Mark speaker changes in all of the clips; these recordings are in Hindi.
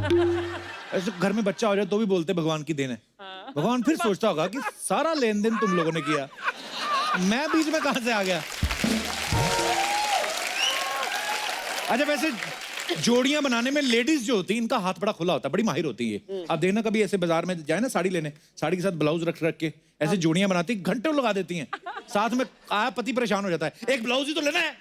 Speaker 1: ऐसे घर में बच्चा हो जाए तो भी बोलते भगवान की देन है। भगवान फिर सोचता होगा कि सारा लेन देन तुम लोगों ने किया, मैं बीच में कहां से आ गया। अच्छा वैसे जोड़ियां बनाने में लेडीज जो होती है इनका हाथ बड़ा खुला होता है, बड़ी माहिर होती है। आप देखना कभी ऐसे बाजार में जाए ना साड़ी लेने, साड़ी के साथ ब्लाउज रख रख के ऐसे जोड़ियां बनाती, घंटों लगा देती हैं। साथ में आया पति परेशान हो जाता है, एक ब्लाउज ही तो लेना है।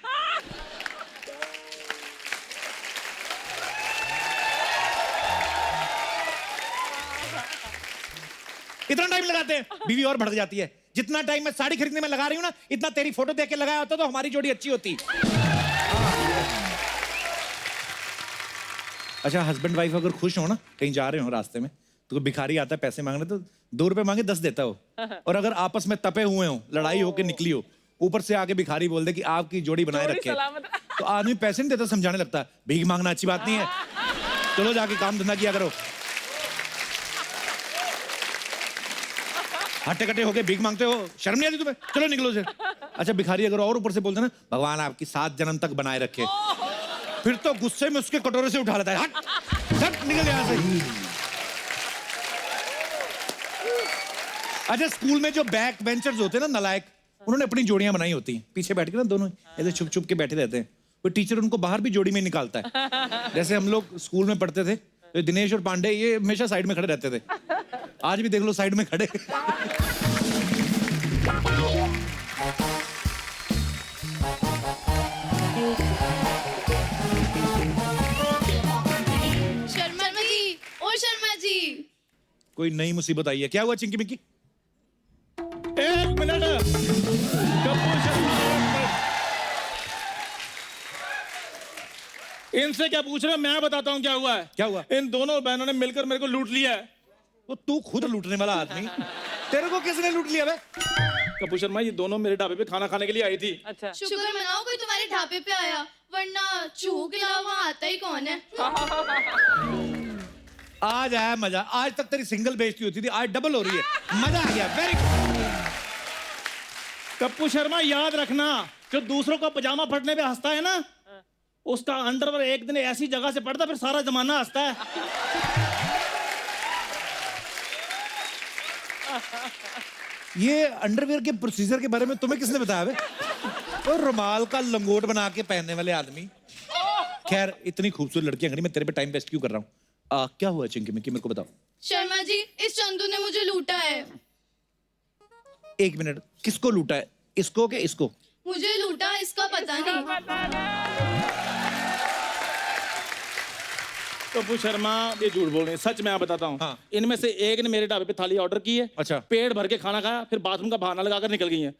Speaker 1: इतना टाइम लगाते हैं, बीवी और भड़क जाती है। जितना टाइम मैं साड़ी खरीदने में लगा रही हूं ना, इतना तेरी फोटो देख के लगाया होता तो हमारी जोड़ी अच्छी होती। अच्छा हस्बैंड वाइफ अगर खुश हो ना, कहीं जा रहे हो रास्ते में, तो भिखारी आता है पैसे मांगने, तो 2 रुपए मांगे 10 देता हो। और अगर आपस में तपे हुए हो, लड़ाई होके निकली हो, ऊपर से आके भिखारी बोल दे कि आपकी जोड़ी बनाए रखे, तो आदमी पैसे नहीं देता, समझाने लगता है भीख मांगना अच्छी बात नहीं है, चलो जाके काम धंधा किया करो। हट्टे कट्टे होके भीख मांगते हो, शर्म नहीं आती तुम्हें, चलो निकलो से। अच्छा भिखारी अगर और ऊपर से बोलते ना भगवान आपकी 7 जन्म तक बनाए रखे, फिर तो गुस्से में उसके कटोरे से उठा लेता है, हट निकल यहां से। अच्छा स्कूल में जो बैक बेंचर्स होते हैं ना नलायक, उन्होंने अपनी जोड़ियां बनाई होती हैं, पीछे बैठ के ना दोनों ऐसे छुप छुप के बैठे रहते हैं। वो टीचर उनको बाहर भी जोड़ी में निकालता है। जैसे हम लोग स्कूल में पढ़ते थे तो दिनेश और पांडे ये हमेशा साइड में खड़े रहते थे, आज भी देख लो साइड में खड़े।
Speaker 2: शर्मा जी, ओ शर्मा जी,
Speaker 1: कोई नई मुसीबत आई है, क्या हुआ चिंकी मिक्की?
Speaker 3: एक मिनट, इनसे क्या पूछ रहे हो, मैं बताता हूँ क्या हुआ है।
Speaker 1: क्या हुआ?
Speaker 3: इन दोनों बहनों ने मिलकर मेरे को लूट लिया है।
Speaker 1: वो तू खुद लूटने वाला आदमी, तेरे को किसने लूट लिया बे?
Speaker 3: कपूर शर्मा ये दोनों मेरे ढाबे पे खाना खाने के लिए आई थी।
Speaker 4: अच्छा
Speaker 2: शुक्र मनाओ कोई तुम्हारे ढाबे पे आया, वरना चूहो के अलावा आता ही कौन है।
Speaker 1: आज आया मजा, आज तक तेरी सिंगल बेइज्जती होती थी, आज डबल हो रही है, मजा आ गया। Very good.
Speaker 3: कपूर शर्मा याद रखना, जो दूसरों का पजामा फटने पे हंसता है ना, उसका अंडरवेयर एक दिन ऐसी जगह से पड़ता फिर सारा जमाना हंसता है।
Speaker 1: ये अंडरवियर के प्रोसीजर के बारे में तुम्हें किसने बताया बे? और रुमाल का लंगोट बना के पहनने वाले आदमी। खैर इतनी खूबसूरत लड़कियां खड़ी, मैं तेरे पे टाइम वेस्ट क्यों कर रहा हूँ? क्या हुआ चिंकी मिक्की, मेरे को बताओ।
Speaker 2: शर्मा जी इस चंदू ने मुझे लूटा है।
Speaker 1: 1 मिनट, किसको लूटा है, इसको के इसको?
Speaker 2: मुझे लूटा, इसका पता नहीं।
Speaker 3: कपूर शर्मा ये झूठ बोल रहे हैं, सच मैं बताता हूँ।
Speaker 1: हाँ।
Speaker 3: इनमें से एक ने मेरे ढाबे पे थाली ऑर्डर की है,
Speaker 1: अच्छा।
Speaker 3: पेट भर के खाना खाया, फिर बाथरूम का बहाना लगाकर निकल गई है।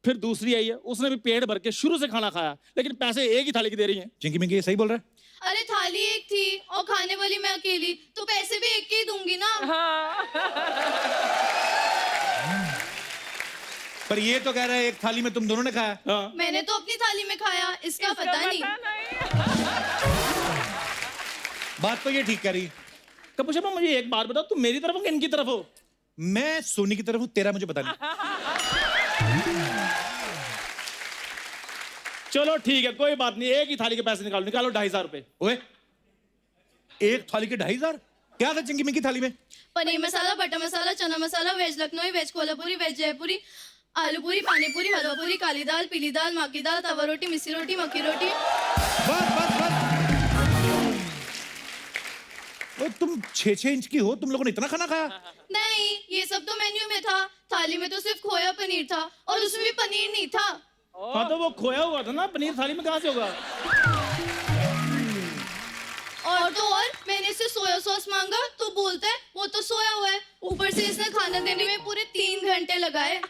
Speaker 3: फिर दूसरी आई है, उसने भी पेट भर के शुरू से खाना खाया, लेकिन पैसे एक ही थाली की दे रही है।
Speaker 1: चिंकी मिक्की ये सही बोल रहा है?
Speaker 2: अरे थाली एक थी और खाने वाली मैं अकेली, तो पैसे भी एक के ही दूंगी ना।
Speaker 1: पर ये तो कह रहा है एक थाली में तुम दोनों ने खाया।
Speaker 3: हाँ।
Speaker 2: मैंने तो अपनी थाली में खाया, इसका पता नहीं।
Speaker 1: बात तो ये ठीक कह रही।
Speaker 3: कपूर शर्मा मुझे एक बात बताओ, तुम मेरी तरफ हो कि इनकी तरफ हो?
Speaker 1: मैं सोनी की तरफ हूँ, तेरा मुझे पता नहीं।
Speaker 3: चलो ठीक है, कोई बात नहीं, एक ही थाली के पैसे निकालो, निकालो 2,500 रुपए।
Speaker 1: ओए एक थाली के 2,500? क्या था चिंकी मिक्की थाली में?
Speaker 2: Paneer masala, butter masala, chana masala, veg Lucknow, veg Kolhapuri, veg Jaipuri, aloo puri, पानी पूरी, हलवा पूरी, काली दाल, पीली दाल, माँ की दाल, तवा रोटी, मिस्सी रोटी, मक्की रोटी।
Speaker 1: बस बस बस। ओ, तुम 6-6 इंच की हो, तुम लोगों ने इतना खाना खाया?
Speaker 2: नहीं, ये सब तो मेन्यू में था। थाली में तो सिर्फ खोया पनीर था और उसमें भी पनीर नहीं था।
Speaker 3: हाँ तो वो खोया हुआ था ना, पनीर थाली में कहाँ से होगा?
Speaker 2: और तो और मैंने इससे सोया सॉस मांगा तो बोलता है वो तो सोया हुआ है। ऊपर से इसने खाना देने में पूरे 3 घंटे लगाए।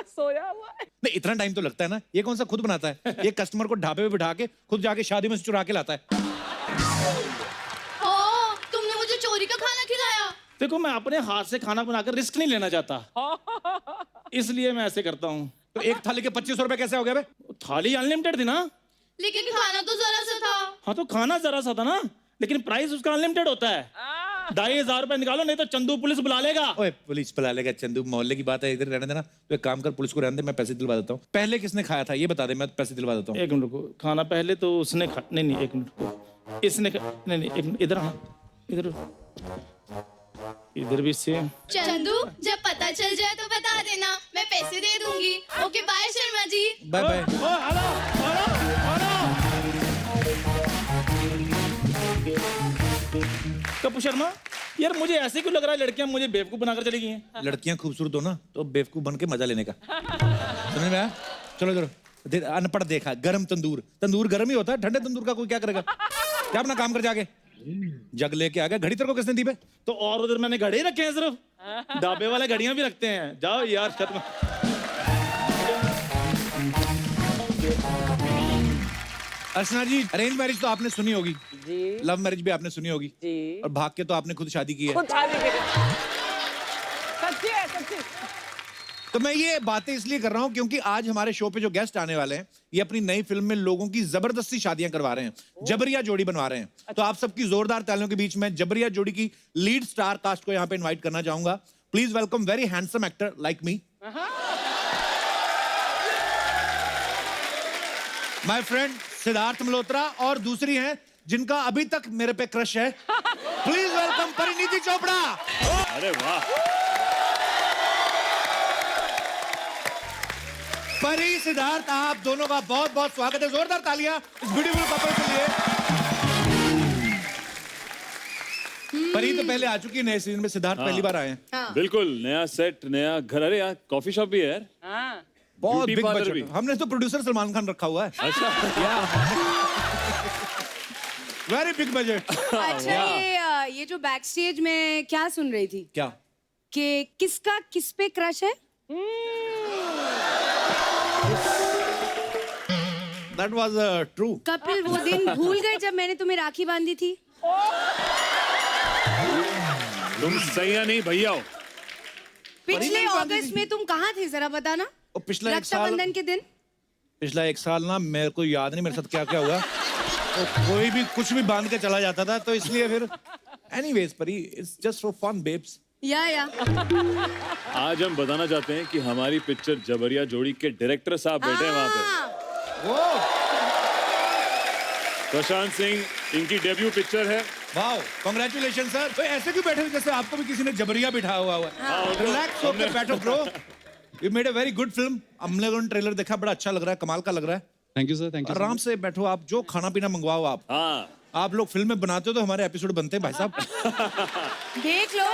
Speaker 4: सोया हुआ है।
Speaker 1: नहीं इतना टाइम तो लगता है ना, ये कौन सा खुद बनाता है? ये कस्टमर को ढाबे पे बिठा के खुद जाके शादी में से चुरा के लाता है।
Speaker 2: ओ, तुमने मुझे चोरी का खाना खिलाया।
Speaker 3: देखो मैं अपने हाथ से खाना बनाकर रिस्क नहीं लेना चाहता, इसलिए मैं ऐसे करता हूँ।
Speaker 1: तो एक थाली के 2500 रुपए कैसे हो गए बे?
Speaker 3: थाली अनलिमिटेड थी ना।
Speaker 2: लेकिन खाना तो जरा सा था।
Speaker 3: हाँ तो खाना जरा सा था ना, लेकिन प्राइस उसका अनलिमिटेड होता है। 2,500 रुपए निकालो, नहीं तो चंदू पुलिस बुला लेगा।
Speaker 1: ओए पुलिस बुला लेगा? चंदू मोहल्ले की बात है, इधर रहने देना। तो एक काम कर, पुलिस को रहने दे, मैं पैसे दिलवा देता हूँ। पहले किसने खाया था ये बता दे, मैं पैसे दिलवा देता हूँ।
Speaker 3: एक मिनट रुको, खाना पहले तो उसने खा, नहीं एक मिनट रुको, इसने नहीं एक मिनट इधर आना। इधर इधर भी सेम।
Speaker 2: चंदू, जब पता चल जाए तो बता देना, मैं पैसे दे दूंगी। Okay bye Sharma ji.
Speaker 1: Bye bye.
Speaker 3: Kapoor Sharma, यार मुझे ऐसे क्यों लग रहा है लड़कियां मुझे बेवकूफ बनाकर चली गई हैं?
Speaker 1: लड़कियां खूबसूरत हो ना तो बेवकूफ बन के मजा लेने का। समझ में आया? चलो चलो। अनपढ़ देखा, गरम तंदूर, तंदूर गरम ही होता है, ठंडे तंदूर का कोई क्या करेगा? क्या अपना काम कर जाके जग लेके आ गया। घड़ी तेरे को किसने दी बे?
Speaker 3: तो और उधर मैंने घड़े रखे हैं, सिर्फ ढाबे वाले घड़ियां भी रखते हैं। जाओ यार छत में।
Speaker 1: अर्चना जी, अरेंज मैरिज तो आपने सुनी होगी
Speaker 4: जी
Speaker 1: लव मैरिज भी आपने सुनी होगी
Speaker 4: जी।
Speaker 1: और भाग के तो आपने खुद शादी की है।
Speaker 4: खुद शादी करी। सच्ची है, सच्ची।
Speaker 1: तो मैं ये बातें इसलिए कर रहा हूं क्योंकि आज हमारे शो पे जो गेस्ट आने वाले हैं ये अपनी नई फिल्म में लोगों की जबरदस्ती शादियां करवा रहे हैं, जबरिया जोड़ी बनवा रहे हैं। तो आप सबकी जोरदार तालियों के बीच में जबरिया जोड़ी की लीड स्टार कास्ट को यहाँ पे इनवाइट करना चाहूंगा। Please welcome very handsome actor like me, my friend Siddharth Malhotra, और दूसरी हैं जिनका अभी तक मेरे पे क्रश है। Please welcome Parineeti Chopra.
Speaker 5: अरे वाह।
Speaker 1: परी, सिद्धार्थ, आप दोनों का बहुत बहुत स्वागत है। जोरदार तालियां इस ब्यूटीफुल कपल के लिए। परी तो पहले आ चुकी है नए सीजन में, सिद्धार्थ पहली बार आए हैं।
Speaker 5: बिल्कुल नया सेट, नया घर। अरे यार कॉफी शॉप भी है यार।
Speaker 4: हाँ।
Speaker 1: बहुत
Speaker 5: ब्यूटी
Speaker 1: बिग
Speaker 5: पार्लर
Speaker 1: बजट।
Speaker 5: भी।
Speaker 1: हमने तो प्रोड्यूसर सलमान खान रखा हुआ है।
Speaker 5: अच्छा।
Speaker 1: Very big budget.
Speaker 6: अच्छा ये जो बैक स्टेज में क्या सुन रही थी
Speaker 1: क्या?
Speaker 6: कि किसका किस पे क्रश है?
Speaker 1: That was true.
Speaker 6: कपिल, वो दिन भूल गए जब मैंने तुम्हें राखी बांधी थी?
Speaker 5: तुम सैया नहीं भैया हो।
Speaker 6: पिछले
Speaker 1: नहीं बांधी
Speaker 6: अगस्त
Speaker 1: थी।
Speaker 6: में तुम कहाँ थे जरा बताना।
Speaker 1: और पिछला एक साल,
Speaker 6: रक्षाबंधन के दिन।
Speaker 1: पिछला एक साल ना मेरे को याद नहीं मेरे साथ क्या क्या हुआ। तो कोई भी कुछ भी बांध के चला जाता था, तो इसलिए फिर anyways Pari, it's just for fun babes.
Speaker 6: या
Speaker 5: आज हम बताना चाहते हैं कि हमारी पिक्चर जबरिया जोड़ी के डायरेक्टर साहब बैठे हैं वहां पे।
Speaker 1: वो
Speaker 5: प्रशांत सिंह, इनकी डेब्यू पिक्चर है।
Speaker 1: Wow, congratulation sir. तो ऐसे क्यों बैठे हो जैसे आपको भी किसी ने जबरिया बिठा हुआ है? रिलैक्स होकर बैठो bro. You made a very good film. हमने लोगों ने ट्रेलर देखा, बड़ा अच्छा लग रहा है, कमाल का लग रहा है।
Speaker 7: Thank you sir, thank you.
Speaker 1: आराम से बैठो, आप जो खाना पीना मंगवाओ। आप लोग फिल्म में बनाते हो तो हमारे एपिसोड बनते हैं भाई साहब।
Speaker 6: देख लो,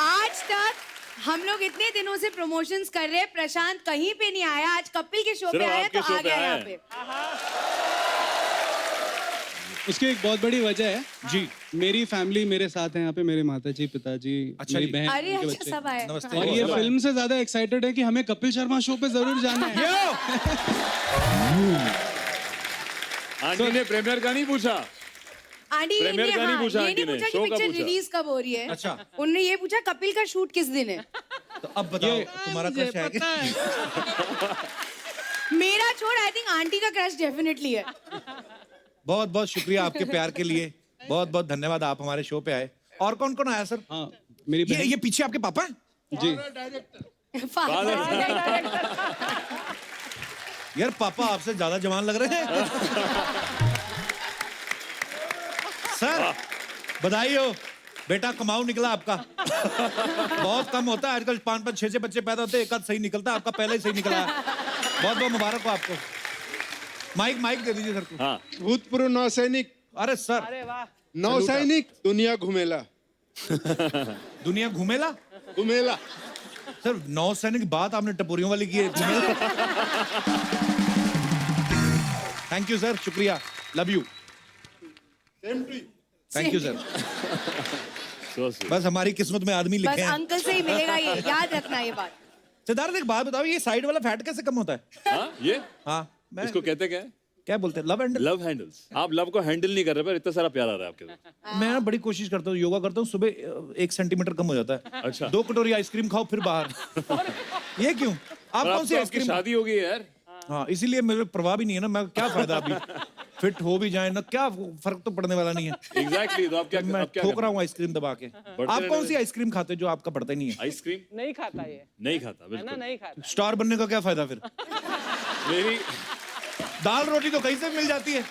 Speaker 6: आज तक हम लोग इतने दिनों से प्रमोशंस कर रहे हैं, प्रशांत कहीं पे नहीं आया। आज कपिल के शो पे
Speaker 5: सिर्फ
Speaker 6: आया
Speaker 5: आपके
Speaker 6: तो
Speaker 5: शो
Speaker 6: आ
Speaker 5: पे
Speaker 6: गया
Speaker 5: आया
Speaker 6: यहाँ
Speaker 5: है।
Speaker 6: पे।
Speaker 7: उसकी एक बहुत बड़ी वजह है
Speaker 1: जी,
Speaker 7: मेरी फैमिली मेरे साथ है यहाँ पे, मेरे माताजी, पिताजी,
Speaker 1: अच्छा
Speaker 7: मेरी
Speaker 1: जी।
Speaker 7: बहन,
Speaker 6: अरे
Speaker 7: उनके
Speaker 6: अच्छा,
Speaker 7: बच्चे।
Speaker 6: सब आए।
Speaker 1: नमस्ते।
Speaker 7: और ये फिल्म से ज्यादा एक्साइटेड है कि हमें कपिल शर्मा शो पे जरूर जाना है।
Speaker 5: आंटी ने प्रीमियर का नहीं पूछा।
Speaker 6: आंटी ये
Speaker 5: प्रीमियर का नहीं पूछा
Speaker 6: ये
Speaker 5: आंटी
Speaker 6: नहीं
Speaker 5: ने,
Speaker 6: पूछा
Speaker 5: शो
Speaker 6: कि
Speaker 5: का
Speaker 6: पिक्चर
Speaker 5: पूछा।
Speaker 6: रिलीज कब हो रही है।
Speaker 1: अच्छा।
Speaker 6: उन्होंने ये पूछा कपिल का शूट किस दिन है।
Speaker 1: तो अब बताओ तुम्हारा क्रश है क्या?
Speaker 6: मेरा छोड़, आई थिंक आंटी का क्रश डेफिनेटली है।
Speaker 1: बहुत बहुत शुक्रिया आपके प्यार के लिए। बहुत बहुत धन्यवाद, आप हमारे शो पे आए। और कौन कौन आया सर?
Speaker 7: हाँ, मेरी बहन।
Speaker 1: ये पीछे आपके पापा हैं?
Speaker 7: जी,
Speaker 1: यार पापा आपसे ज्यादा जवान लग रहे हैं। सर बधाई हो, बेटा कमाऊ निकला आपका। बहुत कम होता है आजकल, 5-5, 6-6 बच्चे पैदा होते हैं, एक आध सही निकलता है, आपका पहले ही सही निकला है। बहुत बहुत मुबारक हो आपको। माइक दे दीजिए सर को।
Speaker 5: हाँ,
Speaker 8: भूतपूर्व नौसैनिक,
Speaker 1: अरे सर,
Speaker 4: अरे वाह।
Speaker 8: नौसैनिक दुनिया घुमेला।
Speaker 1: दुनिया घूमेला।
Speaker 8: घुमेला
Speaker 1: सर नौसैनिक की बात आपने टपोरियों वाली की है। थैंक यू सर, शुक्रिया, love you. Thank you sir.
Speaker 5: so sweet।
Speaker 1: बस हमारी किस्मत में आदमी
Speaker 6: बस
Speaker 1: लिखे हैं।
Speaker 6: अंकल से ही मिलेगा ये, याद रखना ये बात।
Speaker 1: सिद्धार्थ एक बात बताओ, ये साइड वाला फैट कैसे कम होता है?
Speaker 5: हाँ, ये
Speaker 1: हाँ, मैं
Speaker 5: इसको कहते क्या है?
Speaker 1: क्या बोलते हैं, लव हैंडल।
Speaker 5: Love handles. आप लव को हैंडल नहीं कर रहे पर इतना सारा प्यार आ रहा है आपके पास।
Speaker 1: मैं ना बड़ी कोशिश करता हूँ, योगा करता हूँ, सुबह 1 सेंटीमीटर कम हो जाता है।
Speaker 5: अच्छा।
Speaker 1: 2 कटोरी आइसक्रीम खाओ फिर बाहर। ये क्यों? आप
Speaker 5: और
Speaker 1: कौन
Speaker 5: अब
Speaker 1: सी
Speaker 5: तो आपकी
Speaker 1: आइसक्रीम?
Speaker 5: शादी हो गई है यार।
Speaker 1: हाँ, इसीलिए मेरे प्रभाव भी नहीं है ना, मैं क्या फायदा अभी फिट हो भी जाए ना, क्या फर्क तो पड़ने वाला नहीं है।
Speaker 5: एग्जैक्टली। तो आप क्या
Speaker 1: मैं
Speaker 5: अब क्या
Speaker 1: ठोक रहा हूँ आइसक्रीम दबा के। आप कौन सी आइसक्रीम खाते हो जो आपका पड़ता ही नहीं है?
Speaker 5: आइसक्रीम
Speaker 4: नहीं खाता ये,
Speaker 5: नहीं खाता
Speaker 4: है ना,
Speaker 5: बिल्कुल।
Speaker 4: नहीं खाता।
Speaker 1: स्टार बनने का क्या फायदा फिर?
Speaker 5: मेरी
Speaker 1: दाल रोटी तो कहीं से मिल जाती है।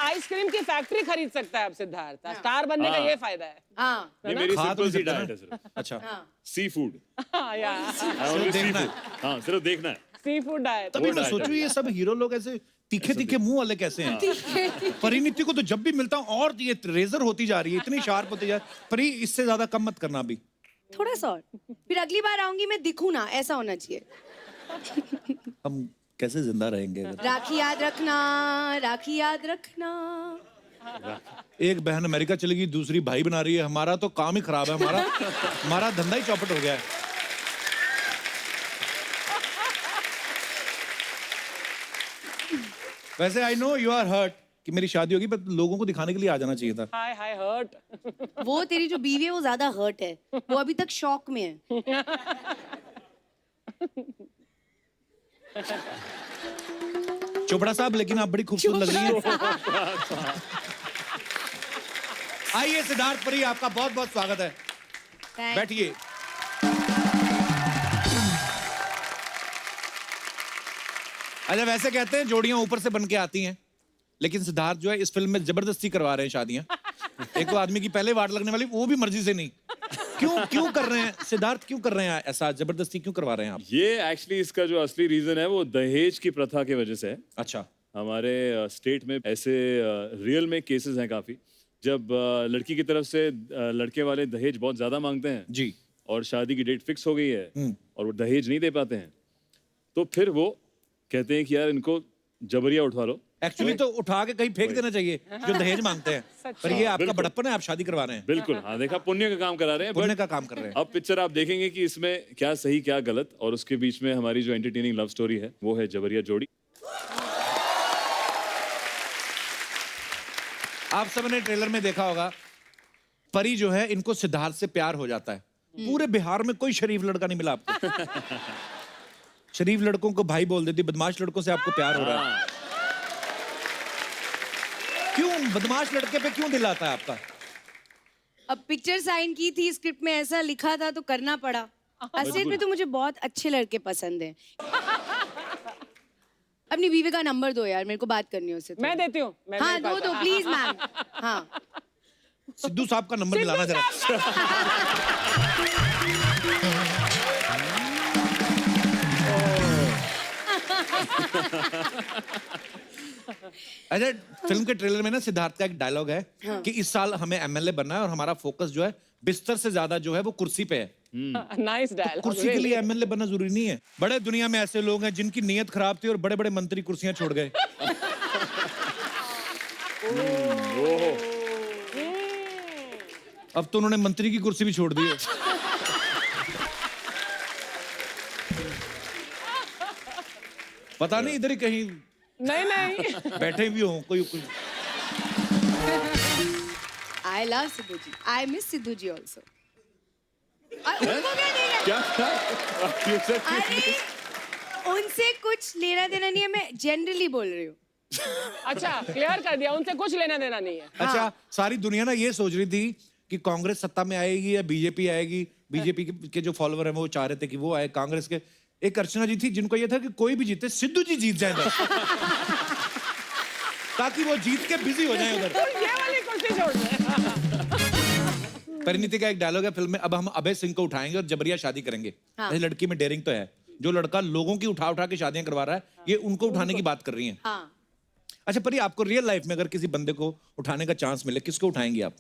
Speaker 4: आइसक्रीम की फैक्ट्री खरीद सकता है अब सिद्धार्थ। स्टार बनने का ये फायदा है।
Speaker 6: हाँ
Speaker 5: नहीं, मेरी
Speaker 1: खा तो
Speaker 5: सिंपल सी
Speaker 1: नहीं सकते
Speaker 5: डाइट
Speaker 1: ना।
Speaker 5: है सिर्फ
Speaker 1: अच्छा
Speaker 5: सी फूड।
Speaker 4: या
Speaker 1: देखना है।
Speaker 5: हाँ सिर्फ देखना है।
Speaker 4: Sea food diet.
Speaker 1: तभी
Speaker 5: वो
Speaker 1: मैं
Speaker 5: diet
Speaker 1: सोचूं
Speaker 5: है।
Speaker 1: ये सब हीरो लोग ऐसे तीखे तीखे मुंह वाले कैसे हैं। परिणीति को तो जब भी मिलता हूँ और ये रेजर होती जा रही है, इतनी शार्प होती जा रही है। परी इससे ज्यादा कम मत करना अभी।
Speaker 6: थोड़ा सा और, फिर अगली बार आऊंगी मैं दिखूं ना, ऐसा होना चाहिए।
Speaker 1: हम कैसे जिंदा रहेंगे अगर
Speaker 6: राखी याद रखना, राखी याद रखना।
Speaker 1: एक बहन अमेरिका चली गई, दूसरी भाई बना रही है। हमारा तो काम ही खराब है, हमारा धंधा ही चौपट हो गया है। वैसे I know you are hurt कि मेरी शादी होगी, पर लोगों को दिखाने के लिए आ जाना चाहिए था।
Speaker 4: हाय हाय हर्ट।
Speaker 6: वो तेरी जो बीवी है वो ज्यादा हर्ट है, वो अभी तक शॉक में है।
Speaker 1: चोपड़ा साहब, लेकिन आप बड़ी खूबसूरत लग रही हैं। आइए सिद्धार्थ परी, आपका बहुत बहुत स्वागत है।
Speaker 6: Thanks.
Speaker 1: बैठिए। अच्छा, वैसे कहते हैं जोड़ियां ऊपर से बन के आती हैं, लेकिन सिद्धार्थ जो है इस फिल्म में जबरदस्ती करवा रहे हैं शादियां। एक तो आदमी की पहले वाट लगने वाली, वो भी मर्जी से नहीं। क्यों कर रहे हैं सिद्धार्थ, क्यों कर रहे हैं ऐसा, जबरदस्ती क्यों करवा रहे हैं आप?
Speaker 5: ये एक्चुअली इसका जो असली रीजन है वो दहेज की प्रथा की वजह से है।
Speaker 1: अच्छा।
Speaker 5: हमारे स्टेट में ऐसे रियल में केसेस हैं काफी, जब लड़की की तरफ से लड़के वाले दहेज बहुत ज्यादा मांगते हैं
Speaker 1: जी।
Speaker 5: और शादी की डेट फिक्स हो गई है और वो दहेज नहीं दे पाते हैं, तो फिर वो कहते हैं कि यार इनको जबरिया उठवा लो।
Speaker 1: एक्चुअली तो उठा के कहीं फेंक देना चाहिए जो दहेज मांगते हैं, पर ये आपका
Speaker 5: बिल्कुल।
Speaker 1: बड़प्पन है, आप शादी करवा रहे हैं।
Speaker 5: बिल्कुल, हाँ देखा, पुण्य का काम करा रहे हैं।
Speaker 1: पुण्य
Speaker 5: but
Speaker 1: का काम कर रहे हैं।
Speaker 5: अब पिक्चर आप देखेंगे कि इसमें क्या सही क्या गलत, और उसके बीच में हमारी जो एंटरटेनिंग लव स्टोरी है वो है जबरिया जोड़ी।
Speaker 1: आप सबने ट्रेलर में देखा होगा, परी जो है इनको सिद्धार्थ से प्यार हो जाता है। पूरे बिहार में कोई शरीफ लड़का नहीं मिला आपको। शरीफ लड़कों को भाई बोल देती, बदमाश लड़कों से आपको प्यार हो रहा है। क्यों बदमाश लड़के पे क्यों दिल आता है आपका?
Speaker 6: अब पिक्चर साइन की थी, स्क्रिप्ट में ऐसा लिखा था तो करना पड़ा। असलियत में तो मुझे बहुत अच्छे लड़के पसंद हैं। अपनी बीवी का नंबर दो यार, मेरे को बात करनी है उससे।
Speaker 4: मैं देती हूँ।
Speaker 6: हाँ दो प्लीज मैम। हाँ
Speaker 1: सिद्धू साहब का नंबर मिलाना जरा। अच्छा, फिल्म के ट्रेलर में ना सिद्धार्थ का एक डायलॉग है कि इस साल हमें एमएलए बनना है और हमारा फोकस जो है बिस्तर से ज्यादा जो है वो कुर्सी पे है।
Speaker 4: Nice dialogue.
Speaker 1: कुर्सी के लिए एमएलए बनना जरूरी नहीं है। बड़े दुनिया में ऐसे लोग हैं जिनकी नीयत खराब थी और बड़े बड़े मंत्री कुर्सियां छोड़ गए। अब तो उन्होंने मंत्री की कुर्सी भी छोड़ दी है। पता नहीं इधर ही कहीं
Speaker 4: नहीं
Speaker 1: बैठे भी हों कोई।
Speaker 6: I love Sidhu ji, I miss Sidhu ji also. उनको क्या देना? अरे उनसे कुछ लेना देना नहीं है, मैं जनरली बोल रही हूँ।
Speaker 4: अच्छा, क्लियर कर दिया, उनसे कुछ लेना देना नहीं है।
Speaker 1: अच्छा, सारी दुनिया ना ये सोच रही थी कि कांग्रेस सत्ता में आएगी या बीजेपी आएगी। बीजेपी के जो फॉलोवर हैं वो चाह रहे थे कि वो आए। कांग्रेस के एक अर्चना जी थी जिनको ये था कि कोई भी जीते सिद्धू जी जीत जाए बस। ताकि वो जीत के बिजी हो जाए उधर।
Speaker 4: तो ये वाली कुर्सी छोड़ दे।
Speaker 1: परिणीति का एक डायलॉग है फिल्म में, अब हम अभय सिंह को उठाएंगे और जबरिया शादी करेंगे।
Speaker 6: हाँ।
Speaker 1: ऐसी लड़की में डेयरिंग तो है। जो लड़का लोगों की उठा उठा के शादियां करवा रहा है, ये उनको उठाने की बात कर रही हैं।
Speaker 6: हाँ
Speaker 1: अच्छा परी, आपको रियल लाइफ में अगर किसी बंदे को उठाने का चांस मिले, किसको उठाएंगी आप?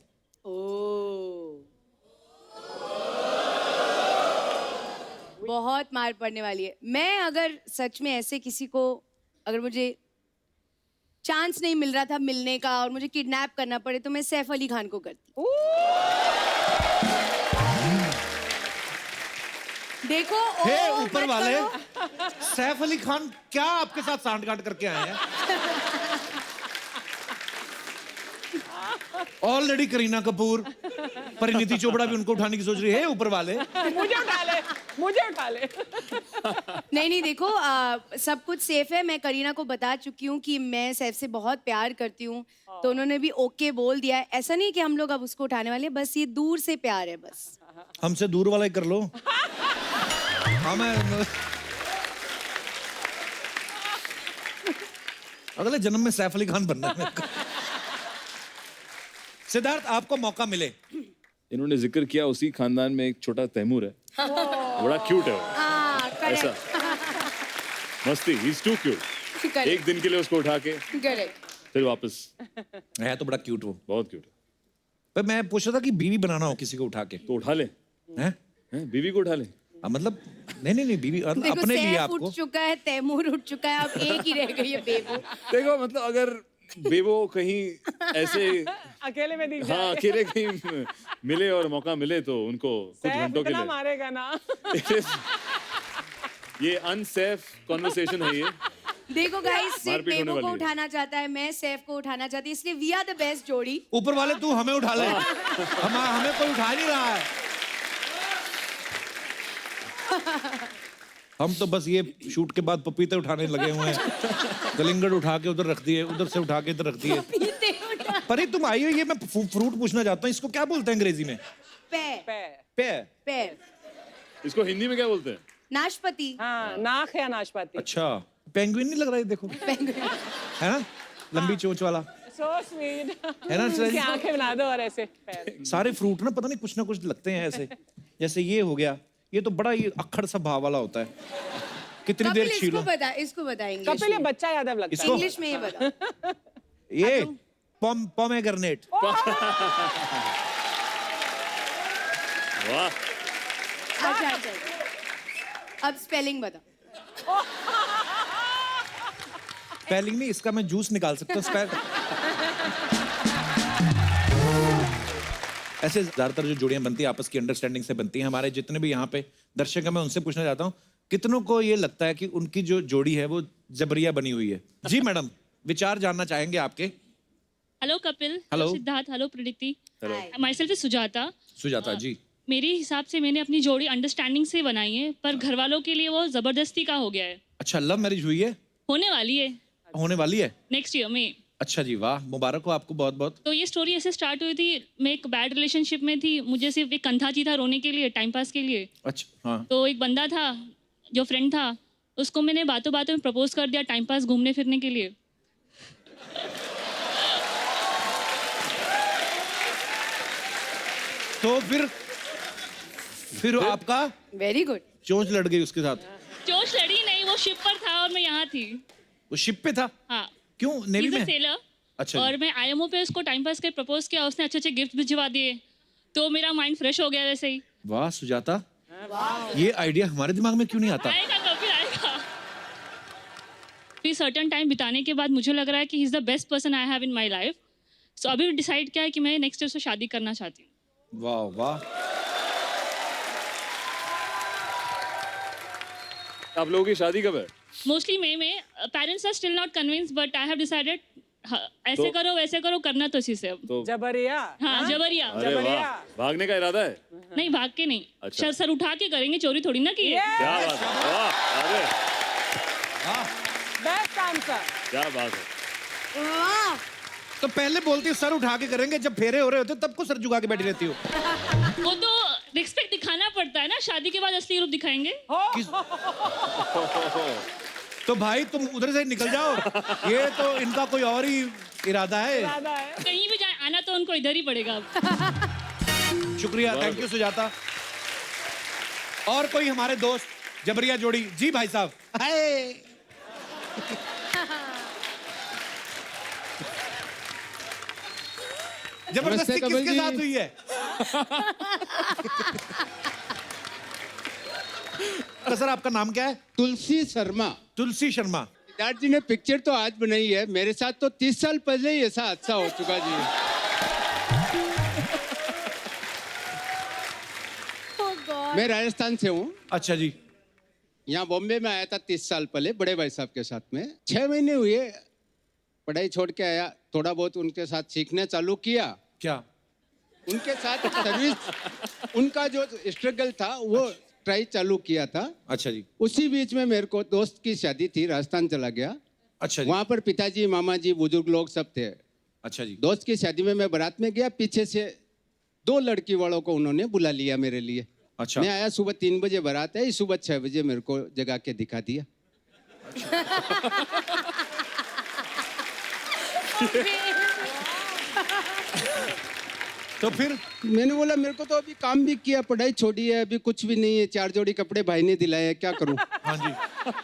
Speaker 6: बहुत मार पड़ने वाली है। मैं अगर सच में ऐसे किसी को, अगर मुझे चांस नहीं मिल रहा था मिलने का और मुझे किडनैप करना पड़े, तो मैं सैफ अली खान को करती। देखो
Speaker 1: हे
Speaker 6: ओ,
Speaker 1: ऊपर
Speaker 6: मत
Speaker 1: वाले,
Speaker 6: करो।
Speaker 1: सैफ अली खान क्या आपके साथ सांठगांठ करके आए हैं? ऑलरेडी करीना कपूर, परिणीति चोपड़ा भी उनको उठाने की सोच रही है। ऊपर वाले,
Speaker 4: मुझे उठा ले, मुझे उठा ले।
Speaker 6: नहीं देखो, सब कुछ सेफ है। मैं करीना को बता चुकी हूँ कि मैं सैफ से बहुत प्यार करती हूँ, तो उन्होंने भी ओके बोल दिया है। ऐसा नहीं कि हम लोग अब उसको उठाने वाले हैं, बस ये दूर से प्यार है बस।
Speaker 1: हमसे दूर वाला ही कर लो। हमें अगले जन्म में सैफ अली खान बनना है। सिद्धार्थ आपको मौका मिले,
Speaker 5: इन्होंने जिक्र किया उसी खानदान में एक छोटा तैमूर है, बड़ा क्यूट है वो।
Speaker 6: हाँ
Speaker 5: ऐसा
Speaker 6: करेक्ट
Speaker 5: मस्ती, ही इज टू क्यूट। एक दिन के लिए उसको उठा के
Speaker 6: करेक्ट।
Speaker 5: फिर वापस,
Speaker 1: है तो बड़ा क्यूट वो।
Speaker 5: बहुत क्यूट है।
Speaker 1: पर मैं पूछ रहा था कि बीवी बनाना हो किसी को उठा के,
Speaker 5: तो उठा ले,
Speaker 1: हैं?
Speaker 5: बीवी को उठा ले।
Speaker 1: मतलब नहीं बीवी मतलब
Speaker 6: देखो
Speaker 1: अपने लिए
Speaker 6: सैफ
Speaker 1: आपको।
Speaker 6: उठ चुका है, तैमूर उठ चुका है, अब एक ही रह गई है बेबू।
Speaker 5: देखो मतलब अगर बेबो कहीं ऐसे
Speaker 4: अकेले में दिख
Speaker 5: हाँ
Speaker 4: जाए।
Speaker 5: अकेले कहीं मिले और मौका मिले तो उनको कुछ
Speaker 4: सैफ
Speaker 5: घंटों के
Speaker 4: इतना
Speaker 5: लिए
Speaker 4: मारेगा ना।
Speaker 5: ये अनसेफ कॉन्वर्सेशन है ये।
Speaker 6: देखो गाइस, सिर्फ
Speaker 5: मारपीट होने
Speaker 6: बेबू को
Speaker 5: वाली है।
Speaker 6: उठाना चाहता है, मैं सैफ को उठाना चाहती हूँ, इसलिए वी आर द बेस्ट जोड़ी।
Speaker 1: ऊपर वाले तू हमें उठा ले, हमें कोई उठा नहीं रहा है। हम तो बस ये शूट के बाद पपीते उठाने लगे हुए हैं, कलिंगड़ उठा के उधर रख दिए, उधर से उठा के इधर रख दिए।
Speaker 6: पीते उठा
Speaker 1: परी तुम आई हो, ये मैं फ्रूट पूछना चाहता हूँ, इसको क्या बोलते हैं अंग्रेजी में?
Speaker 6: पैर
Speaker 4: पैर।
Speaker 1: पेयर।
Speaker 6: पैर
Speaker 5: इसको हिंदी में क्या बोलते हैं?
Speaker 6: नाशपति।
Speaker 4: हाँ, नाक है नाशपाती।
Speaker 1: अच्छा, पेंगुइन नहीं लग रहा है, देखो है ना, लंबी चोंच वाला
Speaker 4: So sweet।
Speaker 1: है ना।
Speaker 4: उसकी आंखें बना दो और ऐसे पैर।
Speaker 1: सारे फ्रूट ना पता नहीं कुछ ना कुछ लगते हैं ऐसे, जैसे ये हो गया, ये तो बड़ा ही अक्खड़ सा भाव वाला होता है, कितनी देर
Speaker 6: कपिल
Speaker 1: छीलो।
Speaker 6: इसको बता इंग्लिश
Speaker 4: कपिल ये
Speaker 6: में।
Speaker 4: बच्चा यादव लगता है।
Speaker 1: इसको
Speaker 6: इंग्लिश में ये बता।
Speaker 1: ये पोमेग्रेनेट।
Speaker 5: वाह,
Speaker 6: अच्छा अब स्पेलिंग बता।
Speaker 1: स्पेलिंग नहीं, इसका मैं जूस निकाल सकता हूँ स्पेल। ऐसे ज्यादातर जो जोड़ियां बनती हैं आपस की अंडरस्टैंडिंग से बनती हैं। हमारे जितने भी यहाँ पे दर्शक हैं, मैं उनसे पूछना चाहता हूँ, कितनों को ये लगता है कि उनकी जो जोड़ी है वो जबरिया बनी हुई है? जी मैडम, विचार जानना चाहेंगे आपके।
Speaker 9: Hello Kapil,
Speaker 1: Hello.
Speaker 9: Siddharth, hello Preeti.
Speaker 5: Hello.
Speaker 9: Myself is Sujata.
Speaker 1: Sujata ji.
Speaker 9: मेरे हिसाब से मैंने अपनी जोड़ी अंडरस्टैंडिंग से बनाई है, पर घर वालों के लिए वो जबरदस्ती का हो गया है।
Speaker 1: अच्छा, लव मैरिज हुई है?
Speaker 9: होने वाली है
Speaker 1: होने वाली है?
Speaker 9: नेक्स्ट ईयर में।
Speaker 1: अच्छा जी, वाह, मुबारक हो आपको बहुत बहुत।
Speaker 9: तो ये स्टोरी ऐसे स्टार्ट हुई थी, मैं एक बैड रिलेशनशिप में थी, मुझे सिर्फ एक कंधा चाहिए था रोने के लिए, टाइम पास के लिए।
Speaker 1: अच्छा हाँ।
Speaker 9: तो एक बंदा था जो फ्रेंड था, उसको मैंने बातों बातों में प्रपोज कर दिया, टाइम पास घूमने फिरने के लिए।
Speaker 1: तो फिर आपका
Speaker 6: वेरी गुड।
Speaker 1: चोंच लड़ गई उसके साथ?
Speaker 9: चोट लड़ी नहीं, वो शिप पर था और मैं यहाँ थी।
Speaker 1: वो शिप पे था?
Speaker 9: हाँ,
Speaker 1: क्यों, नेवी
Speaker 9: He's a
Speaker 1: में?
Speaker 9: sailor।
Speaker 1: अच्छा जी।
Speaker 9: और मैं आईएमओ पे उसको टाइम पास के प्रपोज किया, उसने अच्छे अच्छे गिफ्ट भिजवा दिए, तो मेरा माइंड फ्रेश हो गया वैसे ही।
Speaker 1: वाह सुजाता, ये आइडिया हमारे दिमाग में क्यों नहीं आता?
Speaker 9: आएगा कभी आएगा। फिर सर्टेन टाइम बिताने के बाद मुझे लग रहा है कि he is the best person I have in my life. So अभी डिसाइड किया है कि मैं नेक्स्ट ईयर से शादी करना चाहती हूँ।
Speaker 1: वाह वाह।
Speaker 5: आप लोगों की शादी कब है?
Speaker 9: मोस्टली मई में। Parents are still not convinced, but I have decided ऐसे
Speaker 5: तो-
Speaker 9: करो वैसे करो, करना तो इसी से अब।
Speaker 5: तो
Speaker 4: जबरिया।
Speaker 9: हाँ, जबरिया।
Speaker 5: अरे वाह, भागने का इरादा है?
Speaker 9: नहीं, भाग के नहीं,
Speaker 5: अच्छा।
Speaker 9: सर उठा के करेंगे, चोरी थोड़ी ना की।
Speaker 5: क्या बात है, वाह, आगे,
Speaker 4: बेस्ट आंसर।
Speaker 5: क्या बात है।
Speaker 6: वाह,
Speaker 1: तो पहले बोलती हो सर उठा के करेंगे, जब फेरे हो रहे होते तब को सर झुका के बैठी रहती हो।
Speaker 9: वो तो रिस्पेक्ट दिखाना पड़ता है ना, शादी के बाद असली रूप दिखाएंगे।
Speaker 1: तो भाई तुम उधर से निकल जाओ, ये तो इनका कोई और ही इरादा है।
Speaker 9: कहीं भी जाए, आना तो उनको इधर ही पड़ेगा अब।
Speaker 1: शुक्रिया, थैंक यू सुजाता। और कोई हमारे दोस्त जबरिया जोड़ी? जी भाई साहब। हाय। जबरदस्ती
Speaker 8: कपिल
Speaker 1: किसके
Speaker 8: जी।
Speaker 1: साथ हुई है? तो सर आपका नाम क्या है?
Speaker 8: तुलसी शर्मा।
Speaker 1: तुलसी शर्मा।
Speaker 8: सिद्धार्थ जी ने पिक्चर तो आज बनाई है, मेरे साथ तो 30 साल पहले ही ऐसा हादसा हो चुका जी।
Speaker 6: oh God।
Speaker 8: मैं राजस्थान से हूँ,
Speaker 1: अच्छा जी।
Speaker 8: यहाँ बॉम्बे में आया था 30 साल पहले बड़े भाई साहब के साथ में। 6 महीने हुए, पढ़ाई छोड़ के आया, थोड़ा बहुत उनके साथ सीखने चालू किया।
Speaker 1: क्या?
Speaker 8: उनके साथ सर्विस, उनका जो स्ट्रगल था वो ट्राई चालू किया था।
Speaker 1: अच्छा जी।
Speaker 8: उसी बीच में मेरे को दोस्त की शादी थी, राजस्थान चला गया।
Speaker 1: अच्छा जी।
Speaker 8: वहाँ पर पिताजी, मामा जी, बुजुर्ग लोग सब थे।
Speaker 1: अच्छा जी।
Speaker 8: दोस्त की शादी में मैं बारात में गया, पीछे से 2 लड़की वालों को उन्होंने बुला लिया मेरे लिए।
Speaker 1: अच्छा।
Speaker 8: मैं आया, सुबह 3 बजे बारात है, सुबह 6 बजे मेरे को जगा के दिखा दिया।
Speaker 1: तो फिर
Speaker 8: मैंने बोला मेरे को तो अभी काम भी किया, पढ़ाई छोड़ी है, अभी कुछ भी नहीं है, 4 जोड़ी कपड़े भाई ने दिलाए हैं, क्या करूं?
Speaker 1: हाँ जी,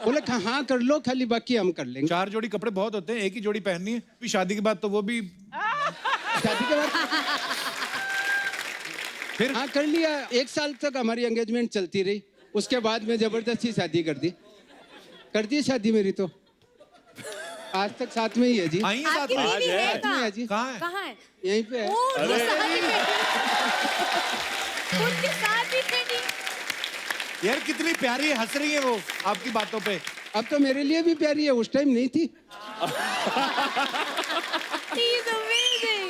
Speaker 8: बोले हाँ कर लो, खाली बाकी हम कर लेंगे।
Speaker 1: 4 जोड़ी कपड़े बहुत होते हैं, एक ही जोड़ी पहननी है। फिर शादी के बाद तो वो भी
Speaker 8: शादी के बाद
Speaker 1: फिर
Speaker 8: हाँ कर लिया। 1 साल तक हमारी एंगेजमेंट चलती रही, उसके बाद में जबरदस्ती शादी कर दी शादी मेरी तो। आज तक साथ में ही है जी।
Speaker 1: आई हैं साथ
Speaker 6: आपकी
Speaker 1: में?
Speaker 6: बीवी है
Speaker 8: साथ में है जी,
Speaker 1: कहाँ है?
Speaker 6: कहाँ है?
Speaker 8: यहीं पे है।
Speaker 6: ओ, वो साथ में उनके साथ ही थे नहीं।
Speaker 1: यार कितनी प्यारी है, हंस रही है वो आपकी बातों पे।
Speaker 8: अब तो मेरे लिए भी प्यारी है, उस टाइम नहीं थी।
Speaker 6: He's amazing.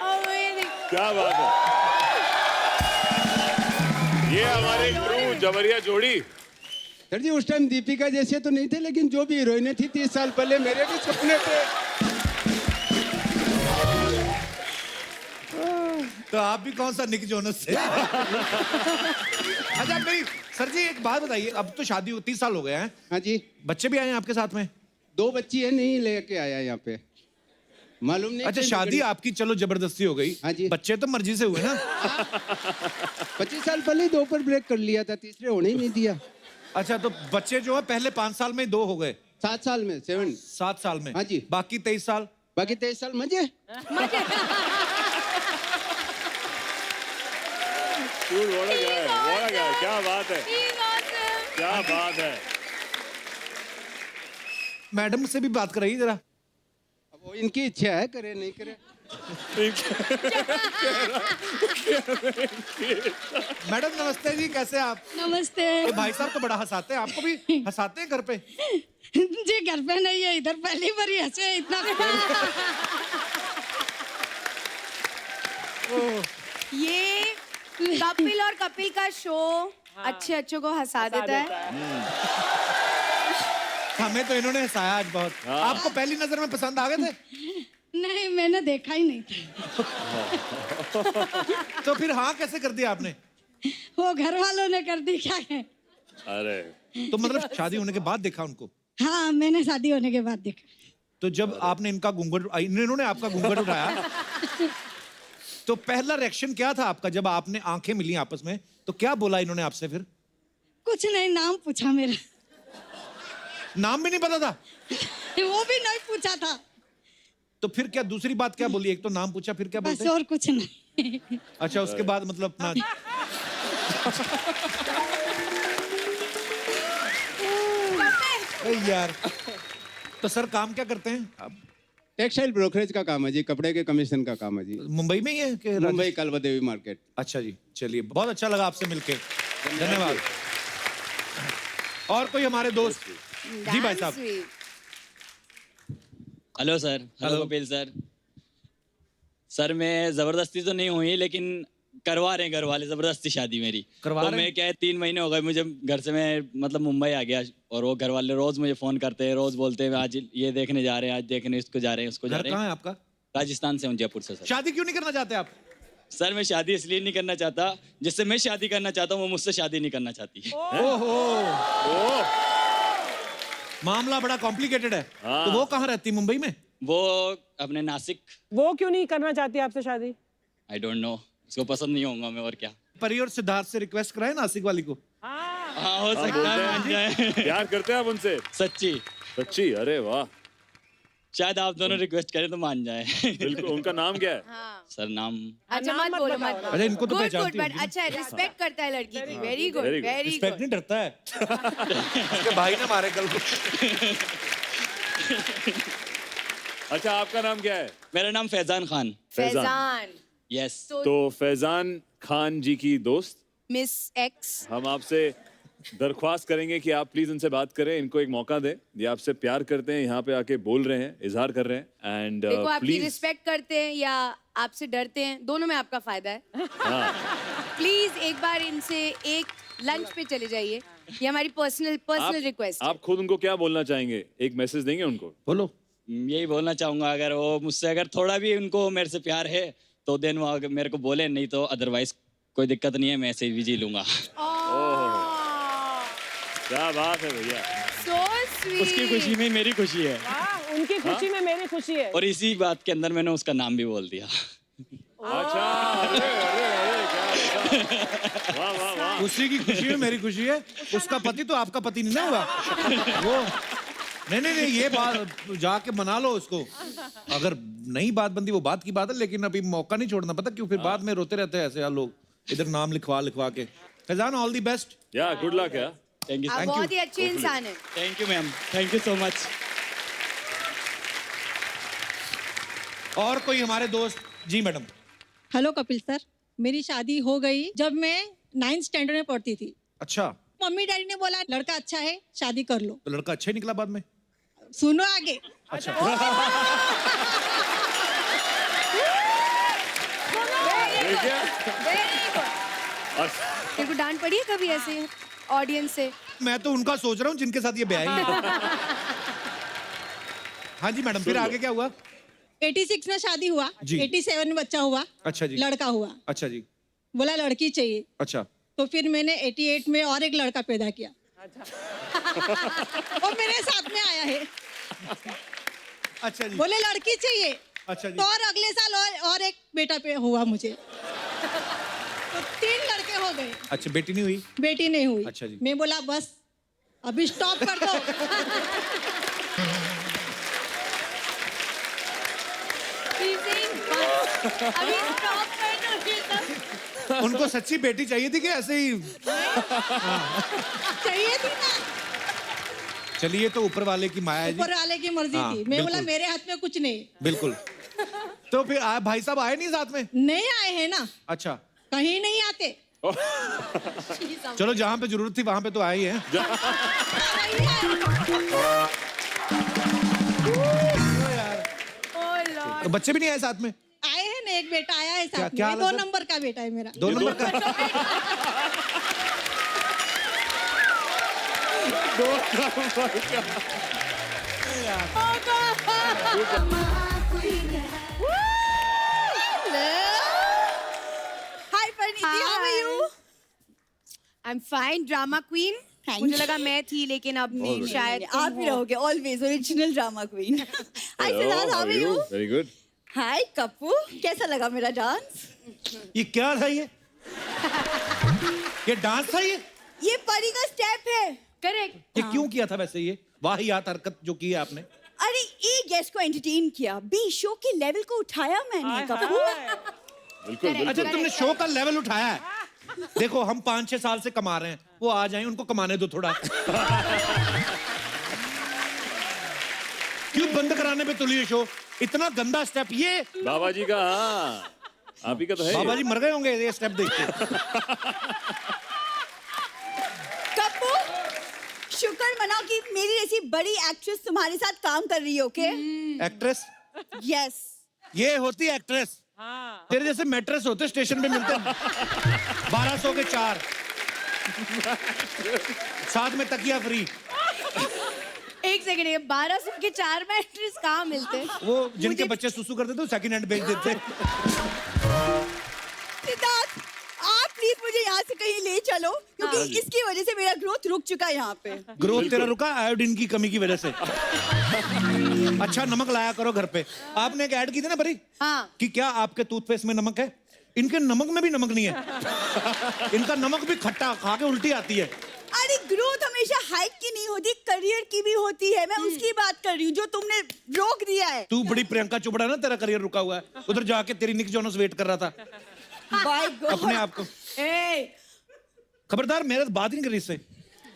Speaker 6: Amazing.
Speaker 5: क्या बात है, ये हमारे ट्रू जबरिया जोड़ी।
Speaker 8: सर जी उस टाइम दीपिका जैसे तो नहीं थे, लेकिन जो भी हीरोइनें थी 30 साल पहले मेरे भी सपने थे।
Speaker 1: तो आप भी कौन सा निक जोनस से? अच्छा मेरी सर जी एक बात बताइए, अब तो शादी 30 साल हो गए हैं,
Speaker 8: हाँ जी,
Speaker 1: बच्चे भी आए हैं आपके साथ में?
Speaker 8: 2 बच्ची है, नहीं लेके आया यहाँ पे, मालूम नहीं।
Speaker 1: अच्छा
Speaker 8: कहीं
Speaker 1: शादी
Speaker 8: बिगड़ी।
Speaker 1: आपकी चलो जबरदस्ती हो गई,
Speaker 8: हाँ जी।
Speaker 1: बच्चे तो मर्जी से हुए ना।
Speaker 8: 25 साल पहले 2 पर ब्रेक कर लिया था, तीसरे होने ही नहीं दिया।
Speaker 1: अच्छा तो बच्चे जो है पहले 5 साल में 2 हो गए,
Speaker 8: 7 साल में
Speaker 1: 7 साल में।
Speaker 8: हाँ जी।
Speaker 1: बाकी 23 साल
Speaker 8: बाकी 23 साल मजे।
Speaker 5: Dude, what a guy, what a guy, क्या बात है,
Speaker 2: He's awesome.
Speaker 5: क्या बात है।
Speaker 1: मैडम से भी बात कराइए जरा।
Speaker 8: अब वो इनकी इच्छा है, करे नहीं करे।
Speaker 1: मैडम नमस्ते जी, कैसे आप?
Speaker 10: नमस्ते
Speaker 1: ये भाई साहब तो बड़ा हंसाते हैं, आपको भी हंसाते हैं घर पे?
Speaker 10: जी, घर पे नहीं है, इधर पहली बार ही हंसे इतना।
Speaker 6: ये कपिल और कपिल का शो अच्छे अच्छों को हंसा देता है।
Speaker 1: हमें तो इन्होंने हंसाया आज बहुत। आपको पहली नजर में पसंद आ गए थे?
Speaker 10: नहीं, मैंने देखा ही नहीं था।
Speaker 1: तो फिर हाँ कैसे कर दिया आपने?
Speaker 10: वो घर वालों ने कर दी, क्या है।
Speaker 5: अरे
Speaker 1: तो मतलब शादी होने के बाद देखा उनको?
Speaker 10: हाँ, मैंने शादी होने के बाद देखा।
Speaker 1: तो जब आपने इनका घूंघट इन्होंने आपका घूंघट उठाया तो पहला रिएक्शन क्या था आपका जब आपने आंखें मिली आपस में? तो क्या बोला इन्होंने आपसे फिर?
Speaker 10: कुछ नहीं, नाम पूछा मेरा।
Speaker 1: नाम भी नहीं पता था?
Speaker 10: वो भी नहीं पूछा था।
Speaker 1: तो फिर क्या दूसरी बात क्या बोली? एक तो नाम पूछा, फिर क्या
Speaker 10: बस
Speaker 1: बोलते?
Speaker 10: और कुछ नहीं।
Speaker 1: अच्छा उसके बाद मतलब अपना अरे यार। तो सर काम क्या करते हैं आप?
Speaker 8: टेक्सटाइल ब्रोकरेज का काम है जी, कपड़े के कमीशन का काम है जी।
Speaker 1: मुंबई में ही है कि
Speaker 8: मुंबई कलवा देवी मार्केट।
Speaker 1: अच्छा जी, चलिए बहुत अच्छा लगा आपसे मिलके, धन्यवाद। और कोई हमारे दोस्त? जी भाई साहब।
Speaker 11: Hello sir. Hello Kapil sir. Sir मैं जबरदस्ती तो नहीं हुई, लेकिन करवा रहे हैं घर वाले जबरदस्ती शादी मेरी।
Speaker 1: करवा
Speaker 11: तो
Speaker 1: रहे हैं?
Speaker 11: मैं क्या है 3 महीने हो गए मुझे घर से, मैं मतलब मुंबई आ गया, और वो घर वाले रोज मुझे फोन करते हैं, रोज बोलते हैं आज ये देखने जा रहे हैं, आज देखने इसको जा रहे हैं, उसको जा
Speaker 1: घर
Speaker 11: रहे
Speaker 1: कहाँ
Speaker 11: हैं।
Speaker 1: है आपका?
Speaker 11: राजस्थान से हूँ, जयपुर से सर।
Speaker 1: शादी क्यों नहीं करना चाहते आप?
Speaker 11: सर मैं शादी इसलिए नहीं करना चाहता, जिससे मैं शादी करना चाहता हूँ वो मुझसे शादी नहीं करना चाहती।
Speaker 1: ओहो, मामला बड़ा कॉम्प्लिकेटेड है। तो वो कहाँ रहती? मुंबई में?
Speaker 11: वो अपने नासिक।
Speaker 4: वो क्यों नहीं करना चाहती आपसे शादी?
Speaker 11: आई डोंट नो, उसको पसंद नहीं होऊंगा मैं, और क्या।
Speaker 1: परी और सिद्धार्थ से रिक्वेस्ट कराए नासिक वाली को।
Speaker 11: हाँ हो सकता है मान जाए।
Speaker 5: प्यार करते हैं आप उनसे?
Speaker 11: सच्ची
Speaker 5: सच्ची? अरे वाह,
Speaker 11: शायद आप दोनों रिक्वेस्ट करें तो मान जाए।
Speaker 5: बिल्कुल। उनका नाम क्या है?
Speaker 11: सर नाम
Speaker 6: अच्छा मत बोलो, मत बोलो।
Speaker 1: अच्छा इनको तो
Speaker 6: गुड
Speaker 1: पहचानती
Speaker 6: गुड, बट
Speaker 1: होंगी।
Speaker 6: अच्छा रिस्पेक्ट करता है लड़की की। Very good,
Speaker 5: Very good.
Speaker 6: Very
Speaker 1: respect
Speaker 6: good.
Speaker 1: नहीं, डरता है। उसके भाई ने मारे कल को।
Speaker 5: अच्छा आपका नाम क्या है?
Speaker 11: मेरा नाम फैजान खान।
Speaker 6: फैजान।
Speaker 11: यस।
Speaker 5: तो फैजान खान जी की दोस्त
Speaker 6: मिस एक्स।
Speaker 5: हम आपसे दरख्वास्त करेंगे कि आप प्लीज उनसे बात करें, इनको एक मौका दें। ये आपसे प्यार करते हैं, यहाँ पे आके बोल रहे हैं, इजहार कर रहे हैं, एंड
Speaker 6: देखो आपकी
Speaker 5: प्लीज
Speaker 6: रिस्पेक्ट करते हैं या आपसे डरते हैं, दोनों में आपका फायदा है। प्लीज एक बार इनसे एक लंच पे चले जाइए, ये हमारी पर्सनल रिक्वेस्ट है।
Speaker 5: आप खुद उनको क्या बोलना चाहेंगे? एक मैसेज देंगे उनको?
Speaker 1: बोलो।
Speaker 11: यही बोलना चाहूंगा, अगर वो मुझसे अगर थोड़ा भी उनको मेरे से प्यार है तो देन वो अगर मेरे को बोले, नहीं तो अदरवाइज कोई दिक्कत नहीं है, मैं ऐसे भी जी लूंगा।
Speaker 5: क्या बात है भैया।
Speaker 6: So sweet.
Speaker 11: उसकी खुशी में मेरी खुशी है,
Speaker 4: उनकी खुशी में मेरी खुशी है।
Speaker 11: और इसी बात के अंदर मैंने उसका नाम भी बोल दिया।
Speaker 5: अच्छा, अरे अरे अरे क्या वाह वाह वाह।
Speaker 1: उसी की खुशी है, मेरी खुशी है। उसका पति तो आपका पति नहीं ना हुआ वो। नहीं नहीं नहीं, ये बात जाके मना लो उसको। अगर नहीं बात बनती वो बात की बात है, लेकिन अभी मौका नहीं छोड़ना, पता क्यों? फिर बाद में रोते रहते हैं ऐसे यार लोग, इधर नाम लिखवा के। Faizan, all the best.
Speaker 5: या गुड लक यार।
Speaker 11: थैंक यू
Speaker 6: आप बहुत ही अच्छे इंसान है।
Speaker 11: Thank you ma'am, thank you so much.
Speaker 1: और कोई हमारे दोस्त? जी मैडम।
Speaker 10: हेलो कपिल सर, मेरी शादी हो गई जब मैं 9th स्टैंडर्ड में पढ़ती थी।
Speaker 1: अच्छा,
Speaker 10: मम्मी डैडी ने बोला लड़का अच्छा है, शादी कर लो।
Speaker 1: तो लड़का अच्छा ही निकला बाद में?
Speaker 10: सुनो आगे।
Speaker 1: अच्छा।
Speaker 6: तेरे को डांट पड़ी है कभी ऐसे ऑडियंस से?
Speaker 1: मैं तो उनका सोच रहा हूँ जिनके साथ ये ब्याह है। हाँ जी मैडम, फिर आगे क्या हुआ?
Speaker 10: 86 में शादी हुआ,
Speaker 1: जी।
Speaker 10: 87 में बच्चा हुआ।
Speaker 1: अच्छा जी।
Speaker 10: लड़का हुआ।
Speaker 1: अच्छा जी।
Speaker 10: बोला लड़की चाहिए,
Speaker 1: अच्छा।
Speaker 10: तो फिर मैंने 88 में और एक लड़का पैदा किया। वो मेरे साथ में आया है।
Speaker 1: अच्छा जी।
Speaker 10: बोले लड़की चाहिए।
Speaker 1: अच्छा जी।
Speaker 10: तो और अगले साल और एक बेटा पे हुआ मुझे। तो 3 लड़के हो गए।
Speaker 1: अच्छा, बेटी नहीं हुई?
Speaker 10: बेटी नहीं हुई।
Speaker 1: अच्छा जी।
Speaker 10: मैं बोला बस अभी स्टॉप कर दो।
Speaker 6: अभी स्टॉप कर दो।
Speaker 1: उनको सच्ची बेटी चाहिए थी कि ऐसे ही?
Speaker 10: चाहिए थी ना।
Speaker 1: चलिए, तो ऊपर वाले की माया है जी।
Speaker 10: ऊपर वाले की मर्जी
Speaker 1: हाँ,
Speaker 10: थी। मैं बोला
Speaker 1: बिल्कुल।
Speaker 10: मेरे हाथ में कुछ नहीं।
Speaker 1: बिल्कुल। तो फिर भाई साहब आए नहीं साथ में?
Speaker 10: नहीं आए हैं ना,
Speaker 1: अच्छा।
Speaker 10: कहीं नहीं आते।
Speaker 1: चलो, जहाँ पे जरूरत थी वहां पे तो आए ही हैं। तो बच्चे भी नहीं आए साथ में?
Speaker 10: आए हैं ना, एक बेटा आया है
Speaker 1: क्या-
Speaker 10: साथ
Speaker 1: क्या
Speaker 10: में।
Speaker 1: हाल
Speaker 10: 2
Speaker 1: है सर?
Speaker 10: नंबर का बेटा है मेरा।
Speaker 1: 2 नंबर का?
Speaker 6: Hi Parineeti, how are you? I am fine, drama queen. मुझे लगा मैं थी, लेकिन अब शायद
Speaker 12: आप ही रहोगे, always original drama queen. Hi Siddharth, how are you?
Speaker 5: Very good.
Speaker 12: Hi Kappu, कैसा लगा मेरा डांस?
Speaker 1: ये क्या था ये डांस था
Speaker 12: ये परी का स्टेप है।
Speaker 6: करेक्ट।
Speaker 1: ये क्यों किया था वैसे? ये वाहियात हरकत जो की है आपने?
Speaker 12: अरे एक गेस्ट को एंटरटेन किया, बी शो के लेवल को उठाया मैंने कप्पू।
Speaker 5: बिल्कुल
Speaker 1: अच्छा,
Speaker 5: बिल्कुल।
Speaker 1: तुमने शो का लेवल उठाया है। देखो, हम 5-6 साल से कमा रहे हैं, वो आ जाएं, उनको कमाने दो थोड़ा। क्यों बंद कराने पे तुली है शो? इतना गंदा स्टेप ये।
Speaker 5: बाबा जी का, हाँ आप ही का तो है।
Speaker 1: बाबा जी मर गए होंगे ये स्टेप देख के।
Speaker 12: कप्पू, शुक्र मनाओ कि मेरी जैसी बड़ी एक्ट्रेस तुम्हारे साथ काम कर रही है, ओके?
Speaker 1: एक्ट्रेस?
Speaker 12: यस।
Speaker 1: ये होती है एक्ट्रेस। तेरे जैसे मैट्रेस होते स्टेशन पे मिलते 1200 के 4, साथ में तकिया फ्री।
Speaker 6: एक सेकंड, 1200 के 4 मैट्रेस कहाँ मिलते?
Speaker 1: वो जिनके बच्चे सुसु करते थे सेकंड हैंड बेच देते।
Speaker 12: सिद्धार्थ, आप प्लीज मुझे यहाँ से कहीं ले चलो, क्योंकि इसकी वजह से मेरा ग्रोथ रुक चुका है यहाँ पे।
Speaker 1: ग्रोथ तेरा रुका आयोडीन की कमी की वजह से। अच्छा, नमक लाया करो घर पे। आपने एक ऐड की थी ना बरी,
Speaker 6: हाँ,
Speaker 1: कि क्या आपके टूथपेस्ट में नमक है? इनके नमक में भी नमक नहीं है। इनका नमक भी खट्टा, खा के उल्टी आती है।
Speaker 12: अरे ग्रोथ हमेशा हाइट की नहीं होती, करियर की भी होती है। मैं उसकी बात कर रही हूँ जो तुमने रोक दिया है।
Speaker 1: तू बड़ी प्रियंका चोपड़ा ना, तेरा करियर रुका हुआ है। उधर जाके तेरी निक जोनस वेट कर रहा था
Speaker 12: बाय गॉड।
Speaker 1: अपने आप को। खबरदार, मेरे बात नहीं करी इससे।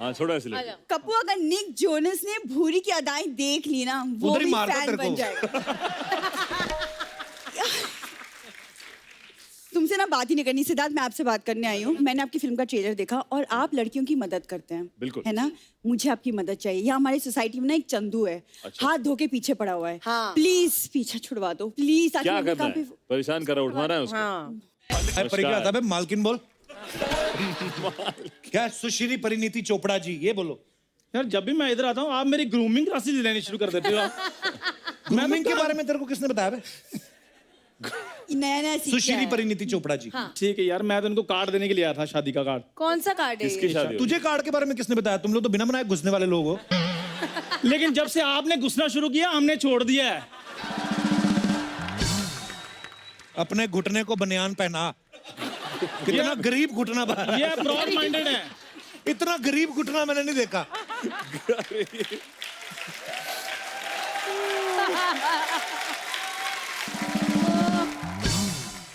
Speaker 5: हाँ, छोड़ा इसलिए।
Speaker 12: कप्पू, अगर निक जोनस ने भूरी की अदाएं देख ली ना, वो
Speaker 1: उधर ही
Speaker 12: भी
Speaker 1: मार दो
Speaker 12: फैन
Speaker 1: तेरे
Speaker 12: बन
Speaker 1: को।
Speaker 12: जाएगा। तुमसे ना बात ही नहीं करनी सिद्धार्थ, मैं आपसे बात करने आई हूँ। मैंने आपकी फिल्म का ट्रेलर देखा और आप लड़कियों की मदद करते हैं,
Speaker 5: बिल्कुल।
Speaker 12: है ना? मुझे आपकी मदद चाहिए। यहाँ हमारी सोसाइटी में ना एक चंदू है, हाथ धो के पीछे पड़ा हुआ है। प्लीज पीछे छुड़वा दो प्लीज।
Speaker 5: क्या करना है? परेशान कर रहा, उठवाना है उसको।
Speaker 1: परी क्या था? मालकिन बोल। क्या? सुश्री परिणीति चोपड़ा जी, ये बोलो।
Speaker 3: यार, जब भी मैं इधर आता हूँ आप मेरी ग्रूमिंग क्लासेस लेनी शुरू कर देते हो।
Speaker 1: ग्रूमिंग के बारे में तेरे को किसने बताया बे?
Speaker 12: नया नया सीखा
Speaker 1: सुश्री
Speaker 12: है।
Speaker 1: परिणीति चोपड़ा जी।
Speaker 3: ठीक है यार, मैं तो इनको कार्ड देने के लिए आया था, शादी का कार्ड।
Speaker 6: कौन सा कार्ड है?
Speaker 5: किसकी शादी?
Speaker 1: तुझे कार्ड के बारे में किसने बताया? तुम लोग तो बिना बनाए घुसने वाले लोग हो।
Speaker 3: लेकिन जब से आपने घुसना शुरू किया हमने छोड़ दिया है।
Speaker 1: अपने घुटने को बनियान पहना। कितना गरीब घुटना बना।
Speaker 3: ये ब्रॉड माइंडेड है।
Speaker 1: इतना गरीब घुटना मैंने नहीं देखा।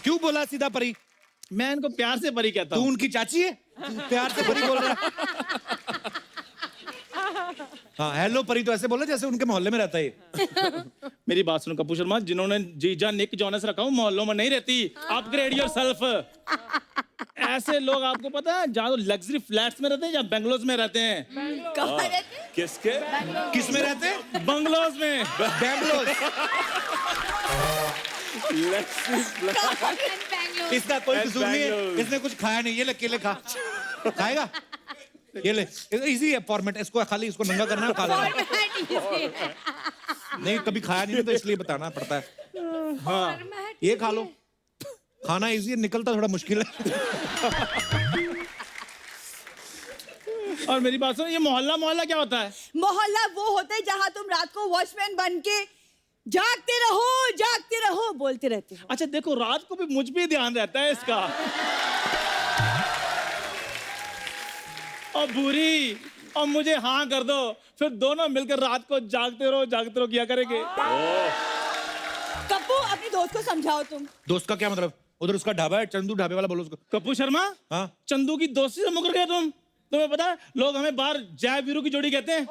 Speaker 1: क्यों बोला सीधा परी?
Speaker 3: मैं इनको प्यार से परी कहता
Speaker 1: तू
Speaker 3: हूँ।
Speaker 1: उनकी चाची है, तू प्यार से परी बोल रहा है। हाँ हेलो परी तो ऐसे बोले जैसे उनके मोहल्ले में रहता है।
Speaker 3: मेरी बात सुनो कपूर शर्मा, जिन्होंने जीजा निक जॉनस रखा हूँ मोहल्लों में नहीं रहती। Upgrade yourself. ऐसे लोग आपको पता है जहाँ लग्जरी फ्लैट्स में रहते हैं या बंगलोज में रहते हैं।
Speaker 12: कहाँ रहते हैं?
Speaker 5: किसके?
Speaker 1: किस में रहते हैं?
Speaker 3: बंगलोज में।
Speaker 1: बैंगलोर। इसका कोई कसूर नहीं है, इसने कुछ खाया नहीं। ये ले केले खा, खाएगा? ये ले, इजी है फॉर्मेट। इसको खाली इसको नंगा करना है, खा लेना। नहीं कभी खाया नहीं तो इसलिए बताना पड़ता है। हाँ ये खा लो, खाना इजी है, निकलता थोड़ा मुश्किल है।
Speaker 3: और मेरी बात सुनो, ये मोहल्ला क्या होता है?
Speaker 12: मोहल्ला वो होता है जहाँ तुम रात को वॉचमैन बन के जागते रहो बोलते रहते हो।
Speaker 3: अच्छा देखो, रात को भी मुझ पे ध्यान रहता है इसका। और बुरी और मुझे हाँ कर दो, फिर दोनों मिलकर रात को जागते रहो किया करेंगे।
Speaker 12: कप्पू अपनी दोस्त को समझाओ तुम।
Speaker 1: दोस्त का क्या मतलब? उधर उसका ढाबा है, चंदू ढाबे वाला बोलो उसको।
Speaker 3: कपूर शर्मा,
Speaker 1: हाँ
Speaker 3: चंदू की दोस्ती से मुकर गए तुम। तुम्हें पता है लोग हमें बाहर जय वीरू की जोड़ी कहते हैं।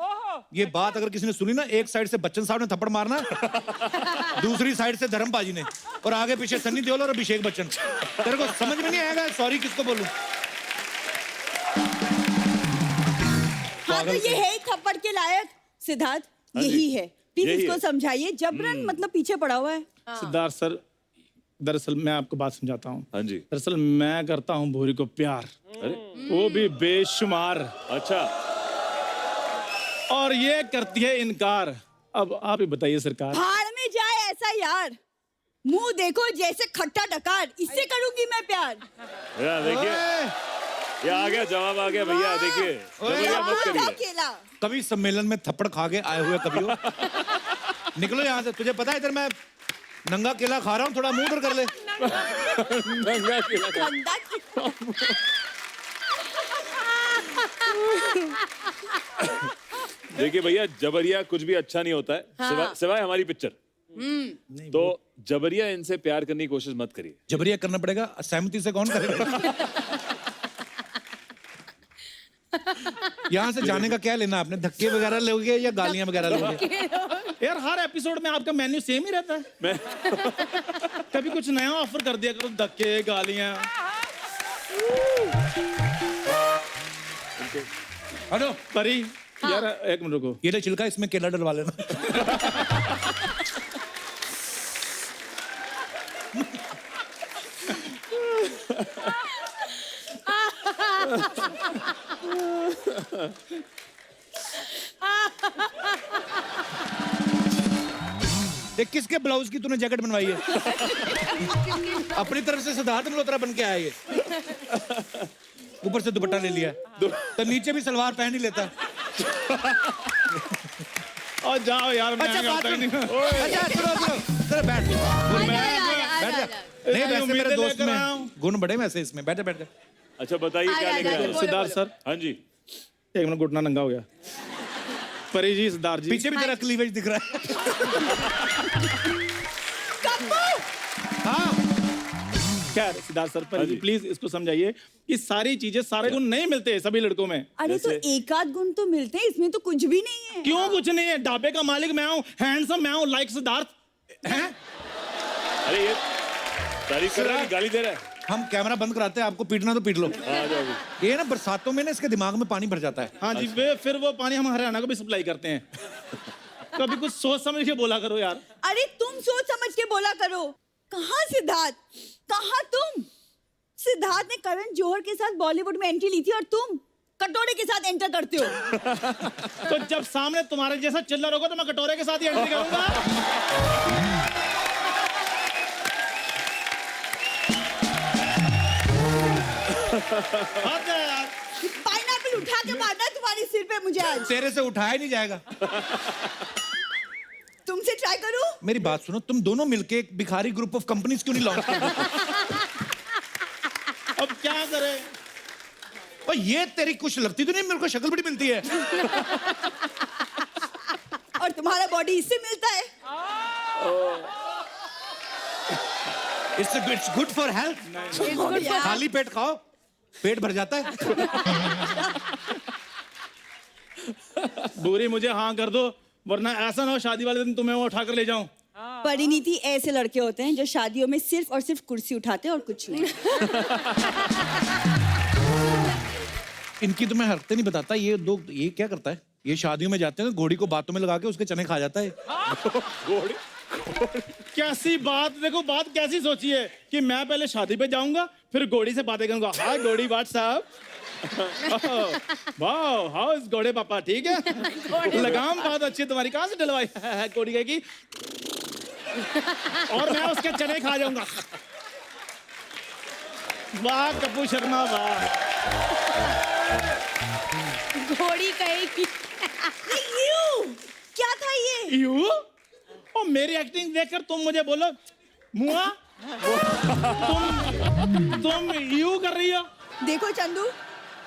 Speaker 1: ये बात अगर किसी ने सुनी ना, एक साइड से बच्चन साहब ने थप्पड़ मारना, दूसरी साइड से धर्मपाजी ने, और आगे पीछे सन्नी देओल और अभिषेक बच्चन। तेरे को समझ में नहीं आएगा सॉरी किसको बोलूं।
Speaker 12: हाँ तो ये है थप्पड़ के लायक सिद्धार्थ, यही है। प्लीज इसको समझाइए, जबरन मतलब पीछे पड़ा हुआ है।
Speaker 3: सिद्धार्थ सर, दरअसल मैं आपको बात समझाता हूँ।
Speaker 5: हाँ जी।
Speaker 3: दरअसल मैं करता हूँ भूरी को प्यार, वो भी बेशुमार।
Speaker 5: अच्छा।
Speaker 3: और ये करती है इनकार। अब आप ही बताइए सरकार।
Speaker 12: भाड़ में जाए ऐसा यार, मुंह देखो जैसे खट्टा डकार, इससे करूंगी मैं प्यार।
Speaker 5: देखिए ये आ गया, जवाब आ गया भैया। देखिए जबरिया मत करिए।
Speaker 1: कभी सम्मेलन में थप्पड़ खा के आए हुए कभी हो? निकलो यहाँ से। तुझे पता है इधर मैं नंगा केला खा रहा हूँ, थोड़ा मुंह उधर कर ले।
Speaker 5: नंगा केला। देखिए भैया, जबरिया कुछ भी अच्छा नहीं होता है, सिवाय हमारी पिक्चर। तो जबरिया इनसे प्यार करने की कोशिश मत करिए।
Speaker 1: जबरिया करना पड़ेगा, सहमति से कौन करेगा? यहाँ से जाने का क्या लेना आपने? धक्के वगैरह लोगे या गालियां वगैरह लोगे?
Speaker 3: यार हर एपिसोड में आपका मेन्यू सेम ही रहता है। कभी कुछ नया ऑफर कर दिया करो, धक्के गालियां।
Speaker 1: हेलो
Speaker 3: परी, यार एक मिनट रुको।
Speaker 1: ये ले छिलका, इसमें केला डलवा लेना। देख किसके ब्लाउज की तूने जैकेट बनवाई है? अपनी तरफ से सिद्धार्थ मल्होत्रा बन के आया ये। ऊपर से दुपट्टा ले लिया, तो नीचे भी सलवार पहन ही लेता।
Speaker 3: और जाओ यार, मैं
Speaker 1: अच्छा बात
Speaker 3: नहीं।
Speaker 1: अच्छा सुनो बैठ जा। नहीं वैसे मेरे दोस्त में गुण बड़े वैसे इसमें। बैठ जा।
Speaker 5: अच्छा बताइए क्या लेकर आए?
Speaker 3: सिद्धार्थ सर।
Speaker 5: हाँ जी।
Speaker 3: एक मिनट, घुटना नंगा हो गया। परी जी, सिद्धार्थ जी,
Speaker 1: पीछे भी तेरा क्लीवेज दिख रहा है। हाँ
Speaker 3: क्या है सिद्धार्थ सर? परी जी प्लीज इसको समझाइए कि सारी चीजें, सारे गुण नहीं मिलते सभी लड़कों में।
Speaker 12: अरे तो एक आध गुण तो मिलते हैं, इसमें तो कुछ भी नहीं है।
Speaker 3: क्यों कुछ नहीं है? ढाबे का मालिक मैं हूँ, हैंडसम मैं हूँ, लाइक सिद्धार्थ हैं।
Speaker 5: अरे ये तारीफ कर रहा है, गाली दे रहा है।
Speaker 1: हम कैमरा बंद कराते हैं, आपको पीटना तो पीट लो। ये ना बरसातों में ना इसके दिमाग में पानी भर जाता है।
Speaker 3: हाँ जी, फिर वो पानी हम हरियाणा को भी सप्लाई करते हैं। कभी कुछ सोच समझ के बोला करो यार।
Speaker 12: अरे तुम सोच समझ के बोला करो। कहाँ सिद्धार्थ, कहाँ तुम? सिद्धार्थ ने करण जौहर के साथ बॉलीवुड में एंट्री ली थी और तुम कटोरे के साथ एंटर करते हो।
Speaker 3: तो जब सामने तुम्हारे जैसा चिल्लर होगा तो मैं कटोरे के साथ ही एंट्री करूंगा।
Speaker 12: पाइनएप्पल उठा के मारना तुम्हारे सिर पे मुझे आज।
Speaker 1: तेरे से उठाया नहीं जाएगा।
Speaker 12: तुमसे ट्राई करूं?
Speaker 1: मेरी बात सुनो, तुम दोनों मिलके एक भिखारी ग्रुप ऑफ कंपनीज क्यों नहीं लॉन्च करते?
Speaker 3: अब क्या करें?
Speaker 1: और ये तेरी कुछ लगती तो नहीं, मेरे को शक्ल बड़ी मिलती है।
Speaker 12: और तुम्हारा बॉडी इससे मिलता है।
Speaker 1: It's good for health. खाली पेट खाओ, पेट भर जाता है।
Speaker 3: बुरी मुझे हाँ कर दो, वरना ऐसा ना हो शादी वाले दिन तुम्हें वो उठाकर ले जाऊं।
Speaker 12: परिणीति ऐसे लड़के होते हैं जो शादियों में सिर्फ और सिर्फ कुर्सी उठाते हैं और कुछ नहीं।
Speaker 1: इनकी तो मैं हरकतें नहीं बताता, ये क्या करता है? ये शादियों में जाते हैं, घोड़ी को बातों में लगा के उसके चने खा जाता है।
Speaker 3: घोड़ी कैसी बात, देखो बात कैसी सोची है कि मैं पहले शादी पे जाऊंगा फिर घोड़ी से बातें करूंगा। हाय घोड़ी बाट साहब, वाह हाउ इज घोड़े पापा, ठीक है? लगाम बहुत अच्छी है तुम्हारी, कहाँ से डलवाई है? घोड़ी कहेगी और मैं उसके चने खा जाऊंगा। वाह कपूर शर्मा वाह।
Speaker 6: घोड़ी कहेगी
Speaker 12: क्या था ये?
Speaker 3: यू और मेरी एक्टिंग देखकर तुम मुझे बोलो मुआ, तुम यू कर रही हो?
Speaker 12: देखो चंदू,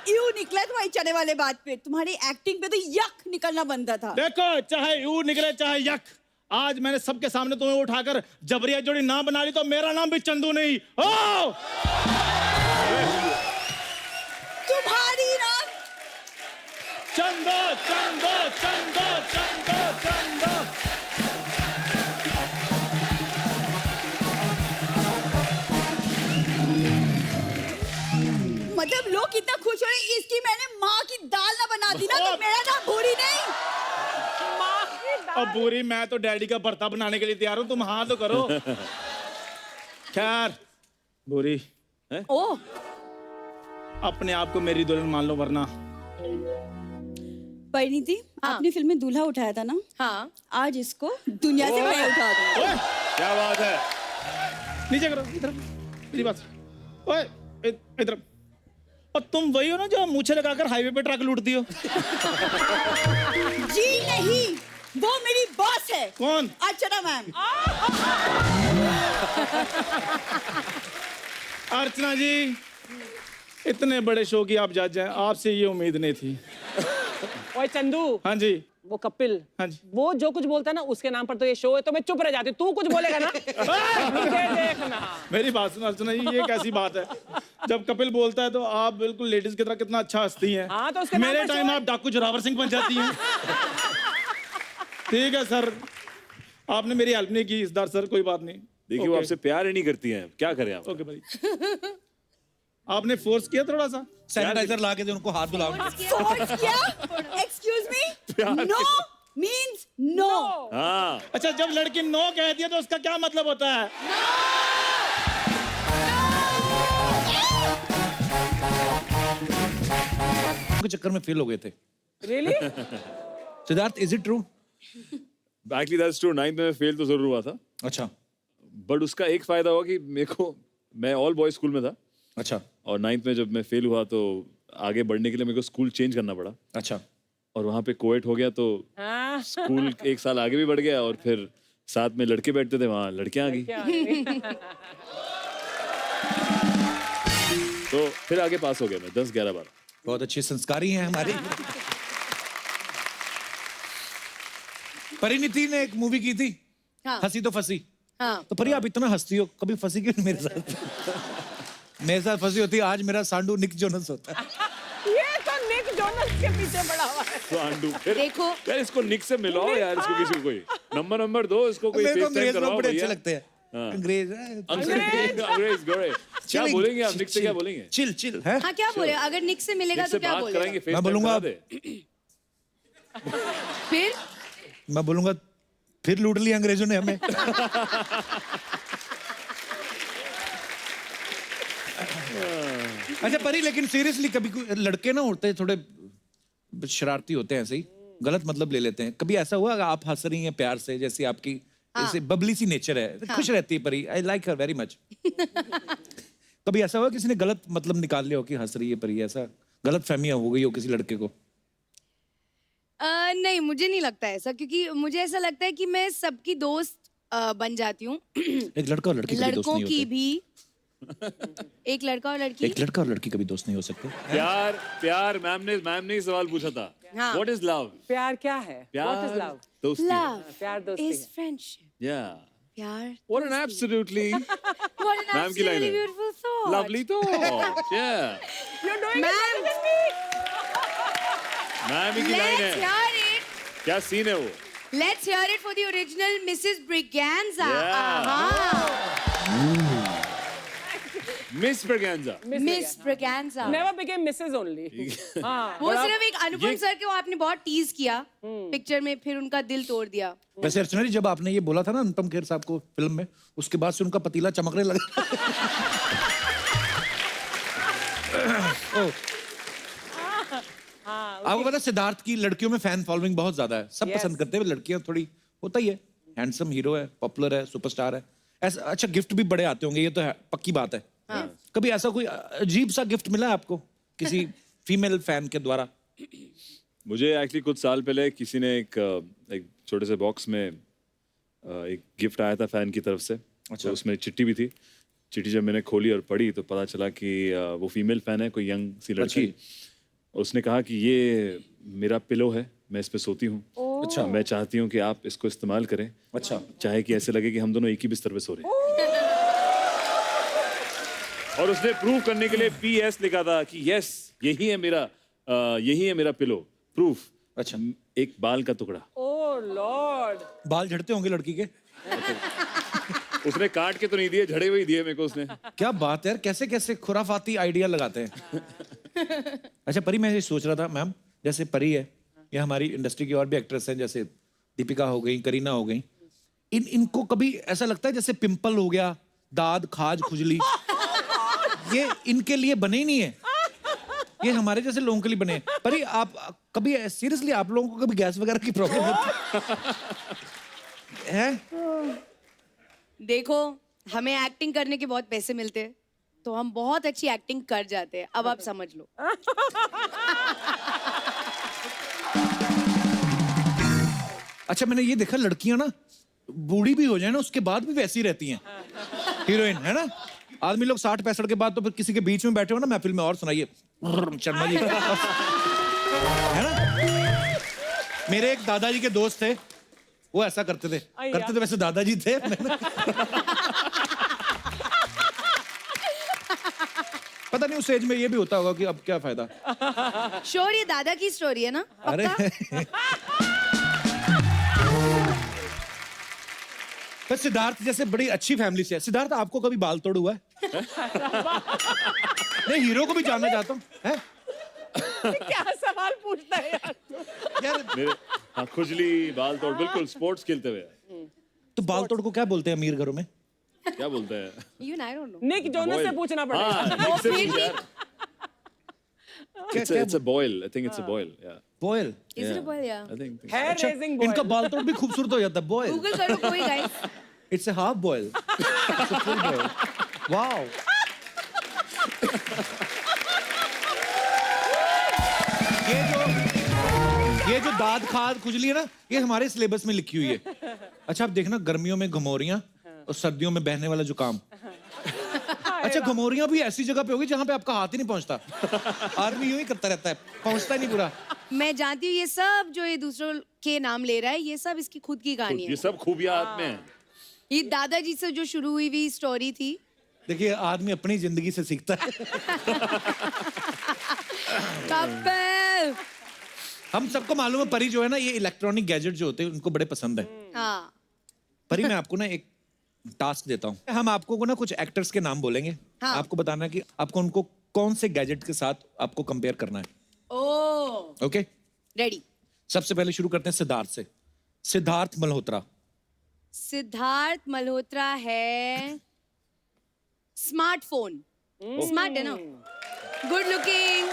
Speaker 12: यू निकला तुम्हारी चने वाले बात पे, तुम्हारी एक्टिंग पे तो यक निकलना बनता था।
Speaker 3: देखो चाहे यू निकले चाहे यक, आज मैंने सबके सामने तुम्हें उठाकर जबरिया जोड़ी ना बना ली तो मेरा नाम भी चंदू नहीं। ओ
Speaker 12: तुम्हारी नाम
Speaker 3: चंदो चंदो चंदो चंदो चंदो।
Speaker 12: मतलब लोग कितना खुश हो रहे हैं, इसकी मैंने माँ की दाल ना बना दी ना तो मेरा नाम भूरी नहीं।
Speaker 3: अब बुरी, मैं तो डैडी का भरता बनाने के लिए तैयार हूँ, तुम हाँ तो करो। खैर बुरी है?
Speaker 12: ओ
Speaker 3: अपने आप को मेरी दुल्हन मान लो, वरना
Speaker 12: परिणीति, आपने फिल्म में दूल्हा उठाया था ना?
Speaker 6: हाँ।
Speaker 12: आज इसको दुनिया से मैं उठा दूंगा।
Speaker 3: ओए,
Speaker 5: क्या बात है?
Speaker 3: नीचे करो, इधर मेरी बात। ओए इधर। और तुम वही हो ना जो मूछे लगाकर हाईवे पे ट्रक लूटती हो?
Speaker 12: जी नहीं, वो मेरी बॉस है।
Speaker 3: कौन?
Speaker 12: अर्चना मैम।
Speaker 3: अर्चना जी, इतने बड़े शो की आप जज हैं, आपसे ये उम्मीद नहीं थी।
Speaker 4: ओए चंदू,
Speaker 3: हाँ जी।
Speaker 4: वो कपिल,
Speaker 3: हाँ जी।
Speaker 4: वो जो कुछ बोलता है ना उसके नाम पर तो ये शो है, तो मैं चुप रह जाती हूँ। तू कुछ बोलेगा ना मुझे देखना।
Speaker 3: मेरी बात सुनो अर्चना जी, ये कैसी बात है? जब कपिल बोलता है तो आप बिल्कुल लेडीज की तरह कितना अच्छा हंसती हैं।
Speaker 4: हाँ, तो उसके नाम
Speaker 3: मेरे
Speaker 4: पर
Speaker 3: टाइम
Speaker 4: शो है।
Speaker 3: आप डाकू जोरावर सिंह बन जाती हैं। ठीक है सर, आपने मेरी हेल्प नहीं की इस बार सर, कोई बात नहीं।
Speaker 5: देखिए वो आपसे प्यार ही नहीं करती हैं, क्या करें आप?
Speaker 3: ओके भाई, आपने फोर्स किया थोड़ा सा।
Speaker 1: सैनिटाइजर ला के दे, उनको हाथ धुलाओ।
Speaker 12: फोर्स किया? Excuse me, no means no.
Speaker 5: हाँ।
Speaker 3: अच्छा, जब लड़की नो कहती है तो उसका क्या मतलब होता है?
Speaker 1: के चक्कर में फेल हो गए थे।
Speaker 4: Really?
Speaker 1: Siddharth, is it true?
Speaker 5: Actually that's true, 9th में फेल तो जरूर हुआ था,
Speaker 1: अच्छा
Speaker 5: बट उसका एक फायदा हुआ कि मेरे को, मैं ऑल बॉयज स्कूल में था,
Speaker 1: अच्छा
Speaker 5: और 9th में जब मैं फेल हुआ तो आगे बढ़ने के लिए मेरे को स्कूल चेंज करना पड़ा,
Speaker 1: अच्छा।
Speaker 5: और वहाँ पे कोएट हो गया तो
Speaker 4: हाँ।
Speaker 5: स्कूल एक साल आगे भी बढ़ गया, और फिर साथ में लड़के बैठते थे, वहाँ लड़कियाँ आ गई, तो फिर आगे पास हो गया मैं 10-11 बार।
Speaker 1: बहुत अच्छी संस्कारी हैं हमारी। परिणीति ने एक मूवी की थी,
Speaker 6: हाँ।
Speaker 1: हंसी तो फंसी।
Speaker 6: हाँ।
Speaker 1: तो परी, आप इतना हंसती हो, कभी फंसी क्यों नहीं मेरे साथ? मेरे साथ फंसी होती, आज मेरा सांडू निक जोनस होता है।
Speaker 4: ये तो निक जोनस के पीछे पड़ा हुआ है।
Speaker 5: तो आंडू, फिर
Speaker 6: देखो
Speaker 5: यार इसको निक से मिलाओ यार, इसको किसी को कोई नंबर दो, इसको कोई
Speaker 1: मेरे को
Speaker 5: फेस टाइम
Speaker 1: अंग्रेज लोग
Speaker 5: करवाओ
Speaker 1: बड़े अच्छे
Speaker 5: भैया।
Speaker 1: लगते हैं।
Speaker 5: हाँ।
Speaker 1: अंग्रेज
Speaker 5: अंग्रेज गोरे, क्या बोलेंगे आप? निक से क्या बोलेंगे?
Speaker 1: चिल चिल है।
Speaker 6: हाँ, क्या बोले? अगर निक से मिलेगा
Speaker 5: निक
Speaker 6: तो
Speaker 5: से
Speaker 6: क्या
Speaker 5: बात
Speaker 6: बोलेगा?
Speaker 5: कराएंगे, फेस
Speaker 1: मैं
Speaker 5: टाइम
Speaker 1: बोलूंगा
Speaker 5: करा दे।
Speaker 6: फिर
Speaker 1: मैं बोलूंगा फिर लूट लिया अंग्रेजों ने हमें। अच्छा परी, लेकिन सीरियसली कभी कोई लड़के ना होते हैं थोड़े शरारती होते हैं, ऐसे ही गलत मतलब ले लेते हैं। कभी ऐसा हुआ आप हंस रही हैं प्यार से, जैसे आपकी जैसे बबली सी नेचर है, खुश रहती है परी, I like her very much. कभी ऐसा हुआ किसी ने गलत मतलब निकाल लिया हो कि हंस रही है परी, ऐसा गलत फहमियां हो गई हो किसी लड़के को?
Speaker 6: नहीं, मुझे नहीं लगता ऐसा, क्योंकि मुझे ऐसा लगता है कि मैं सबकी दोस्त बन जाती हूँ।
Speaker 1: एक लड़का और लड़की कभी दोस्त
Speaker 6: लड़कों
Speaker 1: नहीं
Speaker 6: की
Speaker 1: होते।
Speaker 6: भी। एक लड़का और लड़की।
Speaker 1: एक लड़का और लड़की कभी दोस्त नहीं हो सकते।
Speaker 5: प्यार प्यार मैम ने ही सवाल पूछा था।
Speaker 6: हाँ।
Speaker 5: What is love?
Speaker 4: प्यार क्या है? What is
Speaker 5: प्यार
Speaker 4: love?
Speaker 5: दोस्ती।
Speaker 6: Love
Speaker 4: प्यार दोस्ती
Speaker 6: is
Speaker 4: है।
Speaker 6: friendship.
Speaker 5: Yeah.
Speaker 6: प्यार।
Speaker 5: What an absolutely
Speaker 6: What an
Speaker 5: ma'am की लाइन
Speaker 6: absolutely
Speaker 5: है।
Speaker 6: beautiful thought.
Speaker 5: lovely thought. Yeah.
Speaker 4: You're doing it
Speaker 6: Ma'am,
Speaker 4: better than me.
Speaker 5: Ma'am ही की लाइन
Speaker 6: let's
Speaker 5: है।
Speaker 6: hear it.
Speaker 5: क्या सीन है वो?
Speaker 6: Let's hear it for the original Mrs. Briganza.
Speaker 5: Yeah. Miss Braganza.
Speaker 6: Miss Braganza.
Speaker 4: Never became Mrs. only. हाँ।
Speaker 6: वो सिर्फ एक अनुपम
Speaker 5: ये-
Speaker 6: सर के वो आपने बहुत टीज किया पिक्चर में, फिर उनका दिल तोड़ दिया।
Speaker 1: वैसे अर्चना जी, जब आपने ये बोला था ना अनुपम खेर साहब को फिल्म में, उसके बाद से उनका पतीला चमकने लगा। आपको पता है सिद्धार्थ की लड़कियों में फैन फॉलोइंग बहुत ज्यादा है, सब
Speaker 4: Yes.
Speaker 1: पसंद करते हैं। लड़कियां थोड़ी होता ही है, हैंडसम हीरो है, पॉपुलर है, सुपरस्टार है, ऐसा अच्छा गिफ्ट भी बड़े आते होंगे, ये तो है, पक्की बात है। कभी ऐसा कोई अजीब सा गिफ्ट मिला है आपको किसी फीमेल फैन के द्वारा?
Speaker 5: मुझे एक्चुअली कुछ साल पहले किसी ने एक छोटे से बॉक्स में एक गिफ्ट आया था फैन की तरफ से। तो उसमें चिट्ठी भी थी। चिट्ठी जब मैंने खोली और पढ़ी तो पता चला कि वो फीमेल फैन है, कोई यंग सी लड़की। उसने कहा कि ये मेरा पिलो है, मैं इस पे सोती हूँ। अच्छा, मैं चाहती हूँ कि आप इसको इस्तेमाल करें। अच्छा, चाहे कि ऐसे लगे कि हम दोनों एक ही बिस्तर पे सो रहे हैं। और उसने प्रूव करने के लिए PS लिखा था कि यस, यही है मेरा पिलो, प्रूफ।
Speaker 1: अच्छा,
Speaker 5: एक बाल का टुकड़ा।
Speaker 4: Oh Lord.
Speaker 1: बाल झड़ते होंगे लड़की के?
Speaker 5: उसने काट के तो नहीं दिए, झड़े हुए ही दिए मेरे को उसने।
Speaker 1: क्या बात है यार, कैसे कैसे खुराफाती आइडिया लगाते हैं। अच्छा परी, मैं ये सोच रहा था मैम, जैसे परी है या हमारी इंडस्ट्री की और भी एक्ट्रेस हैं, जैसे दीपिका हो गई, करीना हो गई, इनको कभी ऐसा लगता है जैसे पिंपल हो गया, दाद, खाज, खुजली, ये इनके लिए बने ही नहीं है, ये हमारे जैसे लोगों के लिए बने हैं। परी, आप कभी सीरियसली आप लोगों को कभी गैस वगैरह की प्रॉब्लम होती है?
Speaker 6: देखो, हमें एक्टिंग करने के बहुत पैसे मिलते हैं, तो हम बहुत अच्छी एक्टिंग कर जाते हैं। अब आप समझ लो।
Speaker 1: अच्छा, मैंने ये देखा लड़कियां ना बूढ़ी भी हो जाए ना, उसके बाद भी वैसी रहती हैं, हीरोइन, है ना। आदमी लोग 60-65 के बाद तो फिर किसी के बीच में बैठे हो ना महफिल में, और सुनाइए शर्मा जी, है ना। मेरे एक दादाजी के दोस्त थे, वो ऐसा करते थे वैसे दादाजी थे। पता नहीं उस एज में ये भी होता होगा कि अब क्या फायदा।
Speaker 6: श्योर, ये दादा की स्टोरी है ना?
Speaker 1: अरे पर सिद्धार्थ जैसे बड़ी अच्छी फैमिली से है। सिद्धार्थ, आपको कभी बाल तोड़ हुआ है? नहीं, हीरो को भी जानना चाहता हूँ, है?
Speaker 4: क्या सवाल पूछता है यार तू?
Speaker 1: यार
Speaker 5: मेरे हाँ, खुजली, बाल तोड़, बिल्कुल स्पोर्ट्स खेलते हुए।
Speaker 1: तो बाल तोड़ को क्या बोलते हैं अमीर घरों में?
Speaker 5: क्या बोलते हैं?
Speaker 6: Even I don't know.
Speaker 4: Nick Jonas से पूछना पड़ेगा।
Speaker 5: हाँ, Nick से पूछ यार। It's a boil. I think it's a boil. Yeah.
Speaker 1: Boil?
Speaker 6: Is it a boy? Yeah.
Speaker 5: I think.
Speaker 4: Hair raising boy.
Speaker 1: इनका बाल तोड़ भी खूबसूरत हो जाता है। बॉयल,
Speaker 6: Google करो कोई guys.
Speaker 1: It's a half boil, it's a full boil. Wow. ये जो दाद, खाद, खुजली है ना, ये हमारे सिलेबस में लिखी हुई है। अच्छा, आप देखना, गर्मियों में घमौरियां और सर्दियों में बहने वाला जुकाम। अच्छा, घमौरियां भी ऐसी जगह पे होगी जहां पे आपका हाथ ही नहीं पहुंचता, आदमी यूं ही करता रहता है, पहुंचता ही नहीं पूरा।
Speaker 6: मैं जानती हूँ ये सब जो ये दूसरों के नाम ले रहा है, ये सब इसकी खुद की कहानी
Speaker 5: ये
Speaker 6: है।
Speaker 5: सब खूबियां आप में हैं।
Speaker 6: ये दादाजी से जो शुरू हुई हुई स्टोरी थी।
Speaker 1: देखिए, आदमी अपनी जिंदगी से सीखता है।
Speaker 6: कपिल।
Speaker 1: हम सबको मालूम है परी जो है ना, ये इलेक्ट्रॉनिक गैजेट जो होते हैं उनको बड़े पसंद है।
Speaker 6: हाँ।
Speaker 1: परी, मैं आपको ना एक टास्क देता हूँ। हम आपको को ना कुछ एक्टर्स के नाम बोलेंगे।
Speaker 6: हाँ।
Speaker 1: आपको बताना है कि आपको उनको कौन से गैजेट के साथ आपको कंपेयर करना है।
Speaker 6: ओह।
Speaker 1: Okay,
Speaker 6: ready.
Speaker 1: सबसे पहले शुरू करते हैं सिद्धार्थ से। सिद्धार्थ मल्होत्रा।
Speaker 6: सिद्धार्थ मल्होत्रा है स्मार्टफोन। स्मार्ट है ना? Good looking.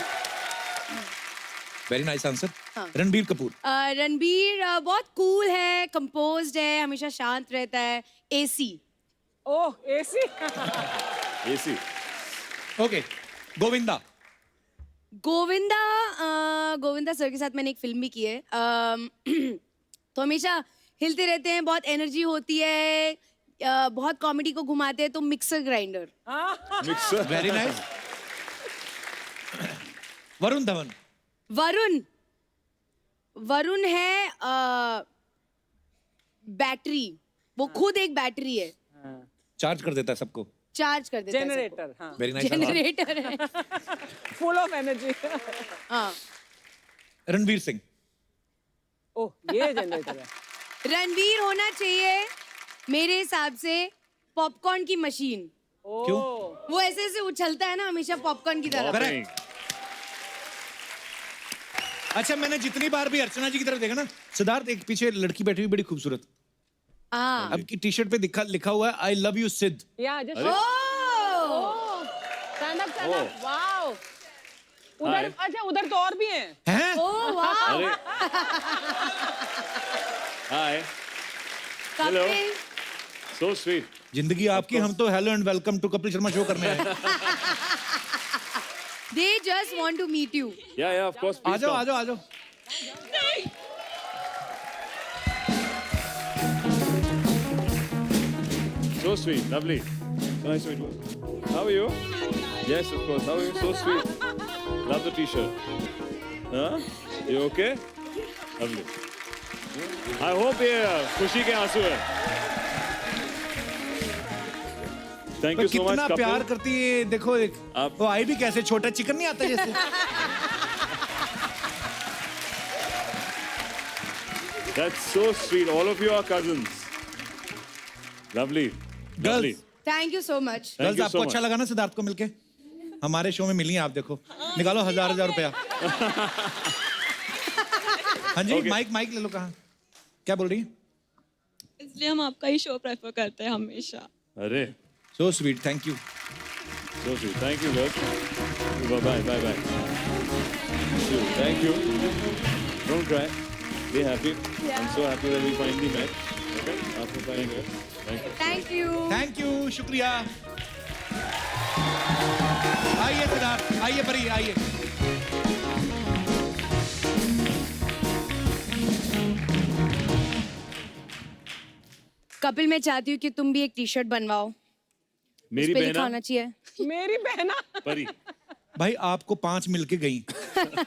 Speaker 1: Very nice answer.
Speaker 6: हाँ।
Speaker 1: रणबीर कपूर।
Speaker 6: रणबीर बहुत कूल है, कंपोज्ड है, हमेशा शांत रहता है। AC.
Speaker 4: Oh, AC.
Speaker 5: AC.
Speaker 1: Okay, Govinda.
Speaker 6: Govinda sir के साथ मैंने एक फिल्म भी की है। तो हमेशा हिलते रहते हैं, बहुत एनर्जी होती है, बहुत कॉमेडी को घुमाते हैं, तो mixer grinder.
Speaker 5: Mixer,
Speaker 1: very nice. Varun Dhawan.
Speaker 6: Varun है बैटरी, वो खुद एक बैटरी है,
Speaker 1: चार्ज कर देता है सबको।
Speaker 6: चार्ज कर देता है
Speaker 4: जनरेटर, हाँ।
Speaker 1: Very nice.
Speaker 6: जनरेटर है।
Speaker 4: Full of energy.
Speaker 6: हाँ।
Speaker 1: रणवीर सिंह।
Speaker 4: ओह, ये जनरेटर है।
Speaker 6: रणवीर होना चाहिए मेरे हिसाब से पॉपकॉर्न की मशीन।
Speaker 1: क्यों?
Speaker 6: वो ऐसे ऐसे उछलता है ना हमेशा पॉपकॉर्न की तरह।
Speaker 1: अच्छा, मैंने जितनी बार भी अर्चना जी की तरफ देखा ना, सिद्धार्थ एक पीछे लड़की बैठी हुई बड़ी खूबसरूत,
Speaker 6: हाँ।
Speaker 1: अब की टी शर्ट पे लिखा हुआ है आई लव यू सिद्ध।
Speaker 4: या जस्ट स्टैंड अप, वाओ। उधर, अच्छा उधर तो और भी हैं।
Speaker 1: हैं?
Speaker 6: Oh wow.
Speaker 5: Hi, hello, so sweet.
Speaker 1: जिंदगी आपकी, हम तो hello and welcome to Kapil Sharma show करने आए।
Speaker 6: They just want to meet you.
Speaker 5: Yeah, of course.
Speaker 1: आ जाओ, आ जाओ, आ जाओ।
Speaker 5: So sweet, lovely. So nice to meet you. How are you? Yes, of course. How are you? So sweet. Love the t-shirt. Huh? You okay? Lovely. I hope ये खुशी के आंसू है। Thank you so much.
Speaker 1: कितना
Speaker 5: couple.
Speaker 1: प्यार करती है, देखो एक वो आई भी कैसे, छोटा चिकन नहीं आता जैसे।
Speaker 5: That's so sweet. All of you are cousins. Lovely. Lovely.
Speaker 6: Thank you so much.
Speaker 5: Thank
Speaker 1: girls,
Speaker 5: you
Speaker 1: आपको
Speaker 5: so
Speaker 1: अच्छा
Speaker 5: much.
Speaker 1: लगा ना सिद्धार्थ को मिलके? हमारे शो में मिली हैं आप, देखो निकालो 1000 रुपया। हाँ जी,
Speaker 5: Okay.
Speaker 1: माइक ले लो। कहाँ, क्या बोल रही है?
Speaker 2: इसलिए हम आपका ही शो प्रेफर करते हैं हमेशा।
Speaker 5: अरे,
Speaker 1: So sweet, thank you.
Speaker 5: so sweet. Thank you, girls. Bye bye. Thank you. Don't cry. Be happy. I'm so happy that we finally met. Okay? After 5 years. Thank you.
Speaker 6: Thank you.
Speaker 1: Thank you, शुक्रिया। आइए सिद्धार्थ, आइए परी, आइए।
Speaker 6: कपिल, मैं चाहती हूँ कि तुम भी एक टी शर्ट बनवाओ।
Speaker 5: मेरी
Speaker 6: उस पे लिखा
Speaker 5: बहना
Speaker 6: होना चाहिए।
Speaker 4: मेरी बहना।
Speaker 5: परी।
Speaker 1: भाई आपको 5 मिलके गई,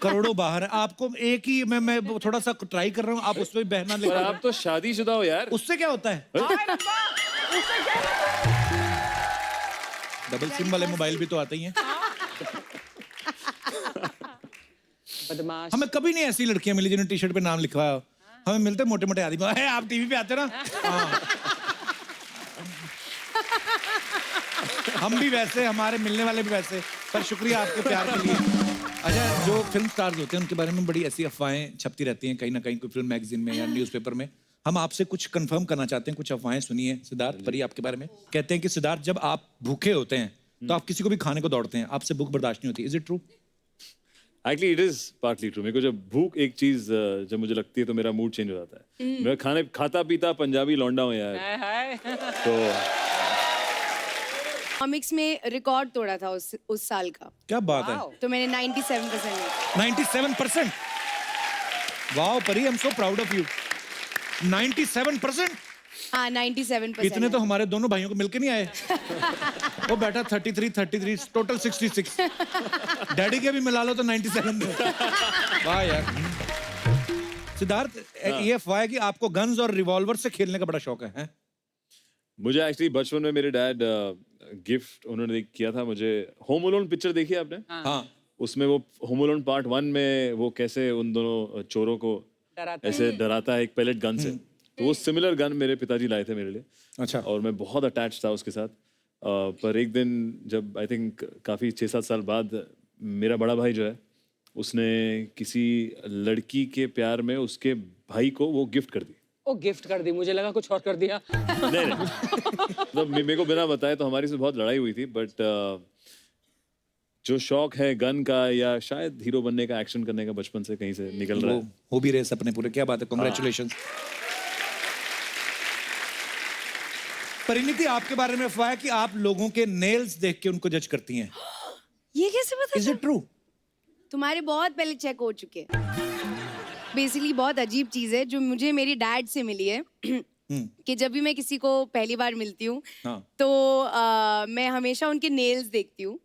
Speaker 1: करोड़ों बाहर है, आपको एक ही मैं थोड़ा सा ट्राई कर रहा हूँ, आप उसमें बहना
Speaker 5: पर
Speaker 1: लिखा।
Speaker 5: आप तो शादीशुदा हो यार।
Speaker 1: उससे क्या होता है? डबल सिम वाले मोबाइल भी तो आते ही हैं।
Speaker 4: बदमाश।
Speaker 1: हमें कभी नहीं ऐसी लड़कियां मिली जिन्होंने टी शर्ट पे नाम लिखवाया हो। हमें मिलते मोटे मोटे आदमी, है आप टीवी पे आते ना। हाँ। हम भी वैसे, हमारे मिलने वाले भी वैसे, पर शुक्रिया आपके प्यार के लिए। अच्छा, जो फिल्म स्टार्स होते हैं उनके बारे में बड़ी ऐसी अफवाहें छपती रहती हैं कहीं ना कहीं, कोई फिल्म मैगजीन में या न्यूज़पेपर में। हम आपसे कुछ कंफर्म करना चाहते हैं, कुछ अफवाहें सुनी है सिद्धार्थ परी आपके बारे में। कहते हैं कि सिद्धार्थ, जब आप भूखे होते हैं तो आप किसी को भी खाने को दौड़ते हैं, आपसे भूख बर्दाश्त नहीं होती। Is it true?
Speaker 5: Actually, it is partly true. मेरे को जब भूख एक चीज जब मुझे लगती है तो मेरा मूड चेंज हो जाता है। मैं खाता पीता पंजाबी लौंडा हूँ यार। तो
Speaker 6: कॉमिक्स में रिकॉर्ड तोड़ा था उस साल का।
Speaker 1: क्या बात है?
Speaker 6: तो मैंने 97% लिया।
Speaker 1: 97%? वाओ परी, I am so proud of you. 97%?
Speaker 6: हाँ, 97%।
Speaker 1: इतने तो हमारे दोनों भाइयों को मिलके नहीं आए। वो बैठा 33, टोटल 66। डैडी के भी मिला लो तो 97 में। वाह यार। सिद्धार्थ, ये अफवाह है कि आपको गन्स और रिवॉल्वर से खेलने का बड़ा शौक है?
Speaker 5: मुझे एक्चुअली बचपन में मेरे डैड गिफ्ट उन्होंने किया था मुझे। होम अलोन पिक्चर देखी है आपने?
Speaker 1: हाँ।
Speaker 5: उसमें वो होम अलोन पार्ट 1 में वो कैसे उन दोनों चोरों को ऐसे डराता है एक पैलेट गन से। तो वो सिमिलर गन मेरे पिताजी लाए थे मेरे लिए।
Speaker 1: अच्छा।
Speaker 5: और मैं बहुत अटैच था उसके साथ। पर एक दिन जब आई थिंक काफ़ी 6-7 साल बाद मेरा बड़ा भाई जो है उसने किसी लड़की के प्यार में उसके भाई को वो गिफ्ट कर दी।
Speaker 4: ओ, गिफ्ट कर दी, मुझे लगा कुछ और कर दिया।
Speaker 5: नहीं तो मेरे को बिना बताए तो हमारी से बहुत लड़ाई हुई थी। बट जो शौक है गन का या शायद हीरो बनने का, एक्शन करने का, बचपन से कहीं से निकल रहा है।
Speaker 1: हो भी रहे सपने पूरे। क्या बात है, कांग्रेचुलेशंस। परिणीति, आपके बारे में अफवाह है कि आप लोगों के नेल्स देख के उनको जज करती हैं।
Speaker 6: ये कैसे पता?
Speaker 1: Is it true?
Speaker 6: तुम्हारे बहुत पहले चेक हो चुके हैं। बेसिकली बहुत अजीब चीज़ है जो मुझे मेरी डैड से मिली है कि जब भी मैं किसी को पहली बार मिलती हूँ तो मैं हमेशा उनके नेल्स देखती हूँ।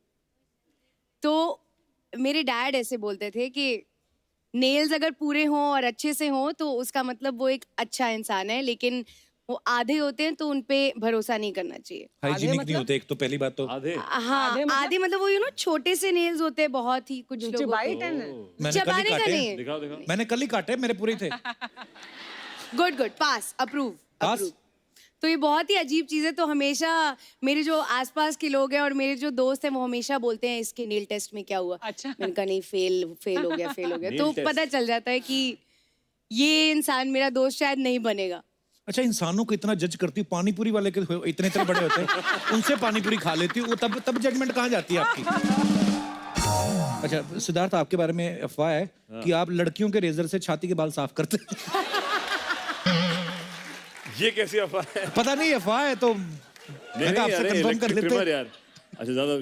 Speaker 6: तो मेरे डैड ऐसे बोलते थे कि नेल्स अगर पूरे हों और अच्छे से हों तो उसका मतलब वो एक अच्छा इंसान है, लेकिन वो आधे होते हैं तो उनपे भरोसा नहीं करना चाहिए।
Speaker 1: हाइजीनिक नहीं होते एक तो, पहली बात तो।
Speaker 5: आधे
Speaker 6: हाँ आधे मतलब वो छोटे से नेल्स होते हैं बहुत ही कुछ लोगों के।
Speaker 1: मैंने कल ही
Speaker 6: चबाने का
Speaker 1: काटे।
Speaker 6: नहीं है।
Speaker 5: दिखाओ दिखाओ।
Speaker 1: मैंने कल ही काटे, मेरे पूरे थे।
Speaker 6: Good pass approve.
Speaker 1: पास?
Speaker 6: तो ये बहुत ही अजीब चीज़ है। तो हमेशा मेरे जो आसपास के लोग हैं और मेरे जो दोस्त हैं वो हमेशा बोलते हैं इसके नेल टेस्ट में क्या हुआ।
Speaker 4: अच्छा।
Speaker 6: मैंने कहा नहीं, फेल हो गया
Speaker 5: Nail
Speaker 6: तो
Speaker 5: test।
Speaker 6: पता चल जाता है कि ये इंसान मेरा दोस्त शायद नहीं बनेगा।
Speaker 1: अच्छा, इंसानों को इतना जज करती हूँ, पानी पूरी वाले के इतने इतने बड़े होते हैं, उनसे पानी पूरी खा लेती हूँ, वो तब जजमेंट कहाँ जाती है आपकी? अच्छा सिद्धार्थ, आपके बारे में अफवाह है कि आप लड़कियों के रेजर से छाती के बाल साफ करते हैं।
Speaker 5: ये कैसी अफवाह है?
Speaker 1: पता नहीं अफवाह है तो
Speaker 5: नहीं
Speaker 1: मैं आपसे
Speaker 5: अरे
Speaker 1: कंफर्म कर
Speaker 5: electric
Speaker 1: लेते
Speaker 5: trimmer
Speaker 1: हैं।
Speaker 5: यार। अच्छा ज्यादा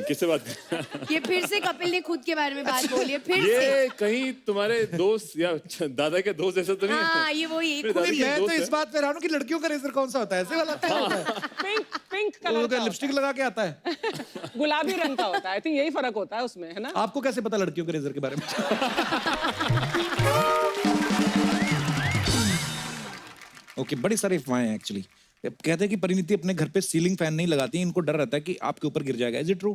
Speaker 5: किससे बात कर?
Speaker 6: ये फिर से कपिल ने खुद के बारे में बात बोली है फिर से।
Speaker 5: ये कहीं तुम्हारे दोस्त या दादा के दोस्त जैसा तो नहीं है?
Speaker 6: हाँ ये वही
Speaker 5: मेरे
Speaker 6: खुद
Speaker 5: दादा
Speaker 6: ही
Speaker 5: के
Speaker 6: है।
Speaker 1: मैं तो
Speaker 5: दोस्त
Speaker 1: इस बात पे रहा हूँ कि लड़कियों का रेजर कौन सा होता है, ऐसे वाला होता है?
Speaker 4: पिंक
Speaker 1: वो
Speaker 4: कलर
Speaker 1: क्या लिपस्टिक लगा के आता है?
Speaker 4: गुलाबी रंग का होता है। आई थिंक यही फर्क होता है उसमें, है ना?
Speaker 1: आपको कैसे पता लड़कियों के रेजर के बारे में? ओके, बड़ी सारी अफवाहें हैं एक्चुअली। कहते हैं कि परिणीति अपने घर पे सीलिंग फैन नहीं लगाती, इनको डर रहता है कि आपके ऊपर गिर जाएगा। Is it true?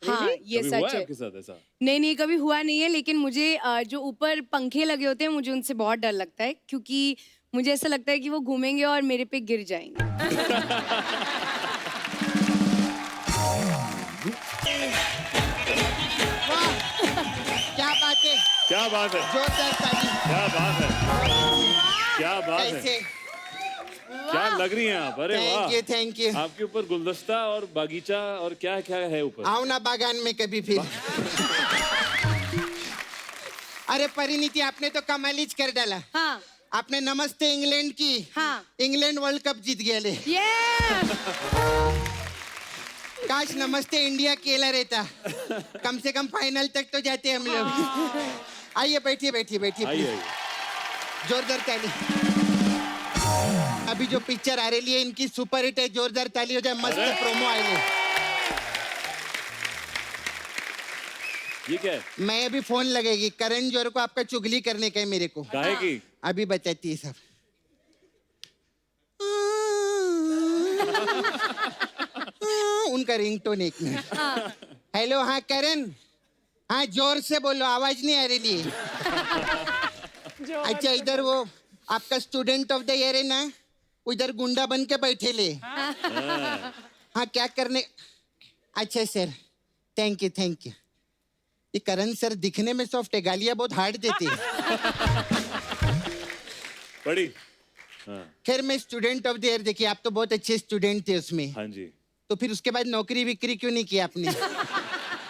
Speaker 6: हाँ ये
Speaker 5: कभी हुआ
Speaker 6: सच
Speaker 5: है
Speaker 6: है।
Speaker 5: आपके साथ ऐसा?
Speaker 6: नहीं कभी हुआ नहीं है, लेकिन मुझे जो ऊपर पंखे लगे होते हैं मुझे उनसे बहुत डर लगता है, क्योंकि मुझे ऐसा लगता है कि वो घूमेंगे और मेरे पे गिर जाएंगे।
Speaker 13: क्या बात है,
Speaker 5: क्या बात है,
Speaker 13: जोरदार ताली।
Speaker 5: क्या बात है, क्या बात है,
Speaker 13: कैसे?
Speaker 5: क्या लग रही हैं आप? अरे वाह,
Speaker 13: थैंक यू।
Speaker 5: आपके ऊपर गुलदस्ता और बागीचा और क्या क्या है ऊपर?
Speaker 13: आओ ना बागान में कभी फिर। अरे परिणीति, आपने तो कमाल ही कर डाला।
Speaker 6: हाँ
Speaker 13: आपने नमस्ते इंग्लैंड की।
Speaker 6: हाँ
Speaker 13: इंग्लैंड वर्ल्ड कप जीत गया ले। काश नमस्ते इंडिया खेला रहता, कम से कम फाइनल तक तो जाते हम लोग। आइए बैठिए बैठिए बैठिए।
Speaker 5: आइए आइए।
Speaker 13: जोरदार ताली। अभी जो पिक्चर आ रही है इनकी सुपर हिट है, जोरदार ताली हो जाए। मस्त प्रोमो आए।
Speaker 5: ये क्या है?
Speaker 13: मैं अभी फोन लगेगी, करण जोहर को आपका चुगली करने का है मेरे को।
Speaker 5: काहे की?
Speaker 13: अभी बताती है सब। उनका रिंगटोन एक मिनट। हेलो, हाँ करण, हाँ जोर से बोलो, आवाज नहीं आ रही है। अच्छा, इधर वो आपका स्टूडेंट ऑफ द ईयर है ना, उधर गुंडा बन के बैठे ले। हाँ क्या करने? अच्छा सर, थैंक यू। ये करण सर दिखने में सॉफ्ट है, गालियां बहुत हार्ड देते हैं।
Speaker 5: बड़ी हाँ।
Speaker 13: खैर मैं स्टूडेंट ऑफ द ईयर, देखिए आप तो बहुत अच्छे स्टूडेंट थे उसमें।
Speaker 5: हाँ जी।
Speaker 13: तो फिर उसके बाद नौकरी विक्री क्यों नहीं की आपने?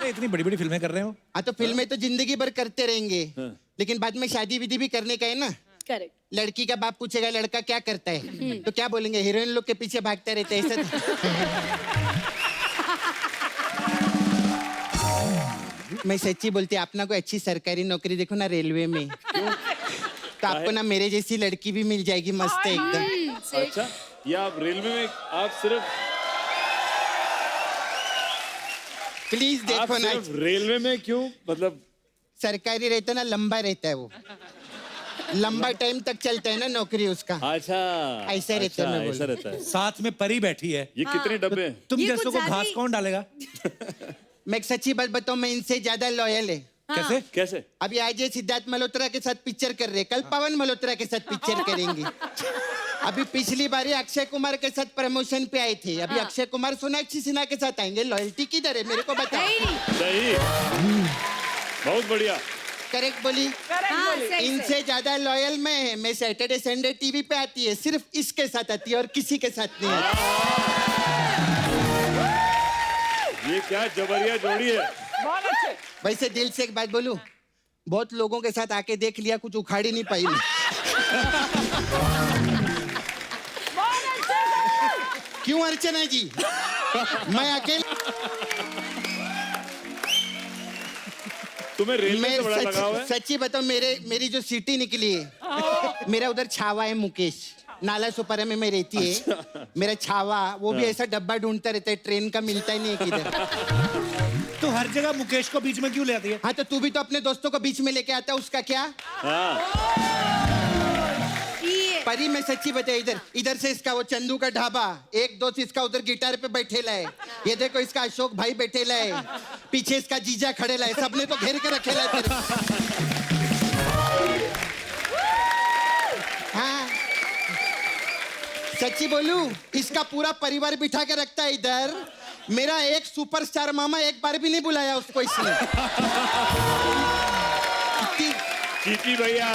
Speaker 1: इतनी बड़ी बड़ी फिल्में कर रहे हो।
Speaker 13: हाँ तो फिल्में तो जिंदगी भर करते रहेंगे,
Speaker 5: हाँ।
Speaker 13: लेकिन बाद में शादी विधि भी करने का है ना।
Speaker 6: करेक्ट।
Speaker 13: लड़की का बाप पूछेगा लड़का क्या करता है, तो क्या बोलेंगे? हीरोइन लोग के पीछे भागता रहता है, ऐसा। मैं सच्ची बोलती, अपना कोई अच्छी सरकारी नौकरी देखो ना रेलवे में, तो आपको ना मेरे जैसी लड़की भी मिल जाएगी, मस्त है एकदम।
Speaker 5: अच्छा, ये आप रेलवे में आप सिर्फ
Speaker 13: प्लीज देखो ना।
Speaker 5: रेलवे में क्यों? मतलब
Speaker 13: सरकारी रहता ना, लंबा रहता है वो, लंबा टाइम तक चलता है ना नौकरी उसका।
Speaker 5: अच्छा
Speaker 13: ऐसा रहता है, मैं बोल
Speaker 5: ऐसा
Speaker 13: रहा
Speaker 5: रहता है।
Speaker 1: साथ में परी बैठी है।
Speaker 5: ये कितने डब्बे हैं?
Speaker 1: तुम
Speaker 6: ये
Speaker 1: जैसों
Speaker 6: कुछ
Speaker 1: को
Speaker 6: ज्यादा
Speaker 1: घास
Speaker 6: ही-
Speaker 1: कौन डालेगा?
Speaker 13: मैं एक सच्ची बात बताऊं, मैं इनसे ज्यादा लॉयल है।
Speaker 1: कैसे?
Speaker 5: कैसे?
Speaker 13: अभी आज ये सिद्धार्थ मल्होत्रा के साथ पिक्चर कर रहे, कल पवन मल्होत्रा के साथ पिक्चर करेंगे। अभी पिछली बारी अक्षय कुमार के साथ प्रमोशन पे आए थे, अभी अक्षय कुमार सोनाक्षी सिन्हा के साथ आएंगे। लॉयल्टी किधर है मेरे को बताओ।
Speaker 5: सही, बहुत बढ़िया।
Speaker 13: करेक्ट बोली।
Speaker 6: हाँ, सही,
Speaker 13: इनसे ज्यादा लॉयल मैं सैटरडे संडे टीवी पे आती है, सिर्फ इसके साथ आती है और किसी के साथ नहीं आती।
Speaker 5: ये क्या जबरिया जोड़ी है।
Speaker 4: बहुत अच्छे।
Speaker 13: वैसे दिल से एक बात बोलूं, बहुत लोगों के साथ आके देख लिया, कुछ उखाड़ ही नहीं पाई मैं। क्यों अर्चना जी? मैं अकेले
Speaker 5: तुम्हें रेलवे से बड़ा लगाव है?
Speaker 13: सच्ची बताओ, मेरी जो सीटी निकली है, मेरा उधर छावा है मुकेश, नाला सुपारा में मैं रहती है। मेरा छावा वो भी ऐसा डब्बा ढूंढता रहता है, ट्रेन का मिलता ही नहीं है किधर।
Speaker 1: तो हर जगह मुकेश को बीच में क्यों ले आती है?
Speaker 13: हाँ तो तू भी तो अपने दोस्तों को बीच में लेके आता, उसका क्या? परी मैं सच्ची बताया, इधर से इसका वो चंदू का ढाबा, एक दोस्त इसका उधर गिटार पे बैठेला है, ये देखो इसका अशोक भाई बैठेला है, पीछे इसका जीजा खड़ेला है, सबने तो घेर के रखेला है तेरे। हाँ सच्ची बोलूं, इसका पूरा परिवार बिठा के रखता है इधर। मेरा एक सुपरस्टार मामा एक बार भी नहीं बुलाया उसको इसने।
Speaker 5: चीटी भैया।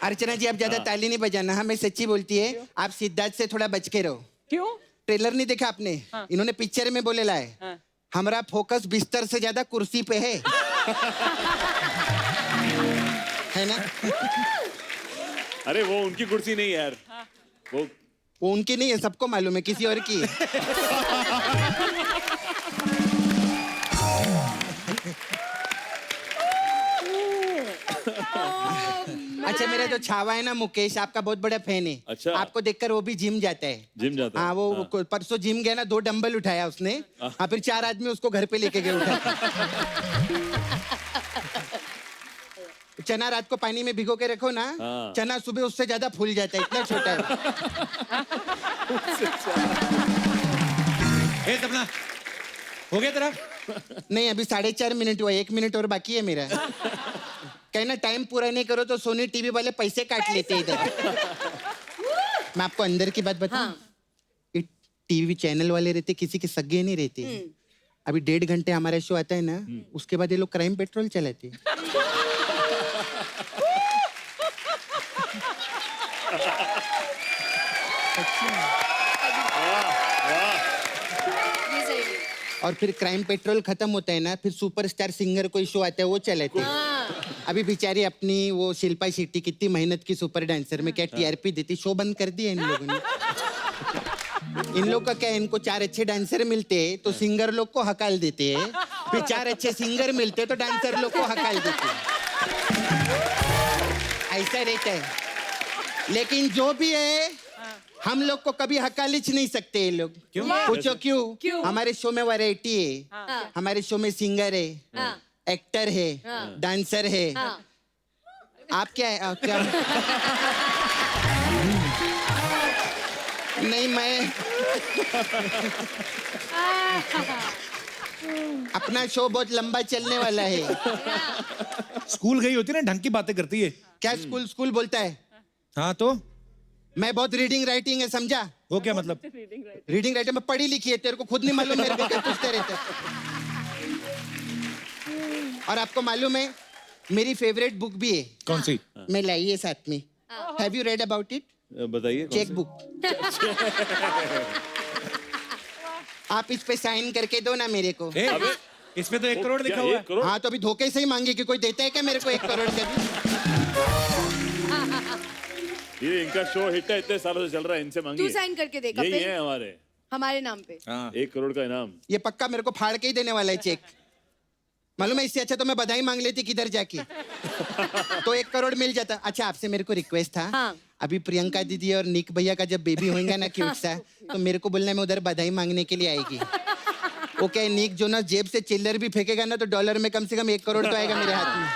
Speaker 13: अर्चना जी आप ज्यादा ताली नहीं बजाना। हाँ मैं सच्ची बोलती है, आप सिद्धार्थ से थोड़ा बच के रहो।
Speaker 4: क्यों?
Speaker 13: ट्रेलर नहीं देखा आपने? इन्होंने पिक्चर में बोलेला है, हमारा फोकस बिस्तर से ज्यादा कुर्सी पे है। है ना?
Speaker 5: अरे वो उनकी कुर्सी नहीं यार, वो
Speaker 13: उनकी नहीं है, सबको मालूम है, किसी और की है। अच्छा मेरा जो छावा है ना मुकेश, आपका बहुत बड़ा फैन है।
Speaker 5: अच्छा।
Speaker 13: आपको देखकर वो भी जिम जाता है।
Speaker 5: जिम जाता है?
Speaker 13: हाँ वो परसों जिम गया ना, 2 डंबल उठाया उसने। हाँ फिर 4 आदमी उसको घर पे लेके गए उठा। चना रात को पानी में भिगो के रखो ना, चना सुबह उससे ज्यादा फूल जाता है, इतना छोटा है।
Speaker 1: सपना हो गया तेरा?
Speaker 13: नहीं अभी 4.5 मिनट हुआ, 1 मिनट और बाकी है मेरा। कहना टाइम पूरा नहीं करो तो सोनी टीवी वाले पैसे काट लेते हैं इधर। मैं आपको अंदर की बात बताऊं, टीवी चैनल वाले रहते, किसी के सगे नहीं रहते। अभी 1.5 घंटे हमारा शो आता है ना, उसके बाद ये लोग क्राइम पेट्रोल चलाते। और फिर क्राइम पेट्रोल खत्म होता है ना, फिर सुपरस्टार सिंगर कोई शो आता है वो चलाते हैं। अभी बेचारी अपनी वो शिल्पा शेट्टी कितनी मेहनत की सुपर डांसर में क्या टीआरपी देती, शो बंद कर दिया इन लोगों ने। इन लोग का क्या, इनको 4 अच्छे डांसर मिलते हैं तो सिंगर लोग को हकाल देते हैं, फिर 4 अच्छे सिंगर मिलते तो डांसर लोग को हकाल देते हैं। ऐसा रहता है। लेकिन जो भी है, हम लोग को कभी हकालिच नहीं सकते ये लोग।
Speaker 1: क्यों?
Speaker 13: पूछो क्यों? हमारे शो में वैरायटी है, हमारे शो में सिंगर है, एक्टर है, डांसर है। आप क्या है? क्या? नहीं मैं अपना शो बहुत लंबा चलने वाला है।
Speaker 1: स्कूल गई होती ना, ढंग की बातें करती है।
Speaker 13: क्या स्कूल बोलता है?
Speaker 1: हाँ तो
Speaker 13: मैं बहुत रीडिंग राइटिंग है, समझा?
Speaker 1: वो क्या मतलब?
Speaker 13: रीडिंग राइटिंग में पढ़ी लिखी है, तेरे को खुद नहीं मालूम, मेरे को क्या पूछते रहते। और आपको मालूम है मेरी फेवरेट बुक भी है।
Speaker 1: कौन सी?
Speaker 13: मैं लाई है साथ में। Have you read about it?
Speaker 5: बताइए।
Speaker 13: Cheque book. आप इस पे साइन करके दो ना मेरे को।
Speaker 1: इसमें तो 1 करोड़ लिखा हुआ है।
Speaker 13: हाँ तो अभी धोखे से ही मांगे कि कोई देता है क्या मेरे को 1 करोड़ का भी?
Speaker 5: ये इनका शो हिट है, इतने सालों से चल रहा है, इनसे मांगिए।
Speaker 6: तू साइन करके दे
Speaker 5: यही
Speaker 6: कपिल,
Speaker 5: है
Speaker 6: हमारे नाम पे।
Speaker 5: 1 करोड़ का इनाम।
Speaker 13: ये पक्का मेरे को फाड़ के ही देने वाला है चेक। मालूम है, इससे अच्छा तो मैं बधाई मांग लेती किधर जाके, तो 1 करोड़ मिल जाता। अच्छा आपसे मेरे को रिक्वेस्ट था, अभी प्रियंका दीदी और निक भैया का जब बेबी होगा ना क्यूट सा, तो मेरे को बोलना मैं उधर बधाई मांगने के लिए आएगी। ओके निक जोनस जेब से चिल्लर भी फेंकेगा ना तो डॉलर में कम से कम 1 करोड़ तो आएगा मेरे हाथ में।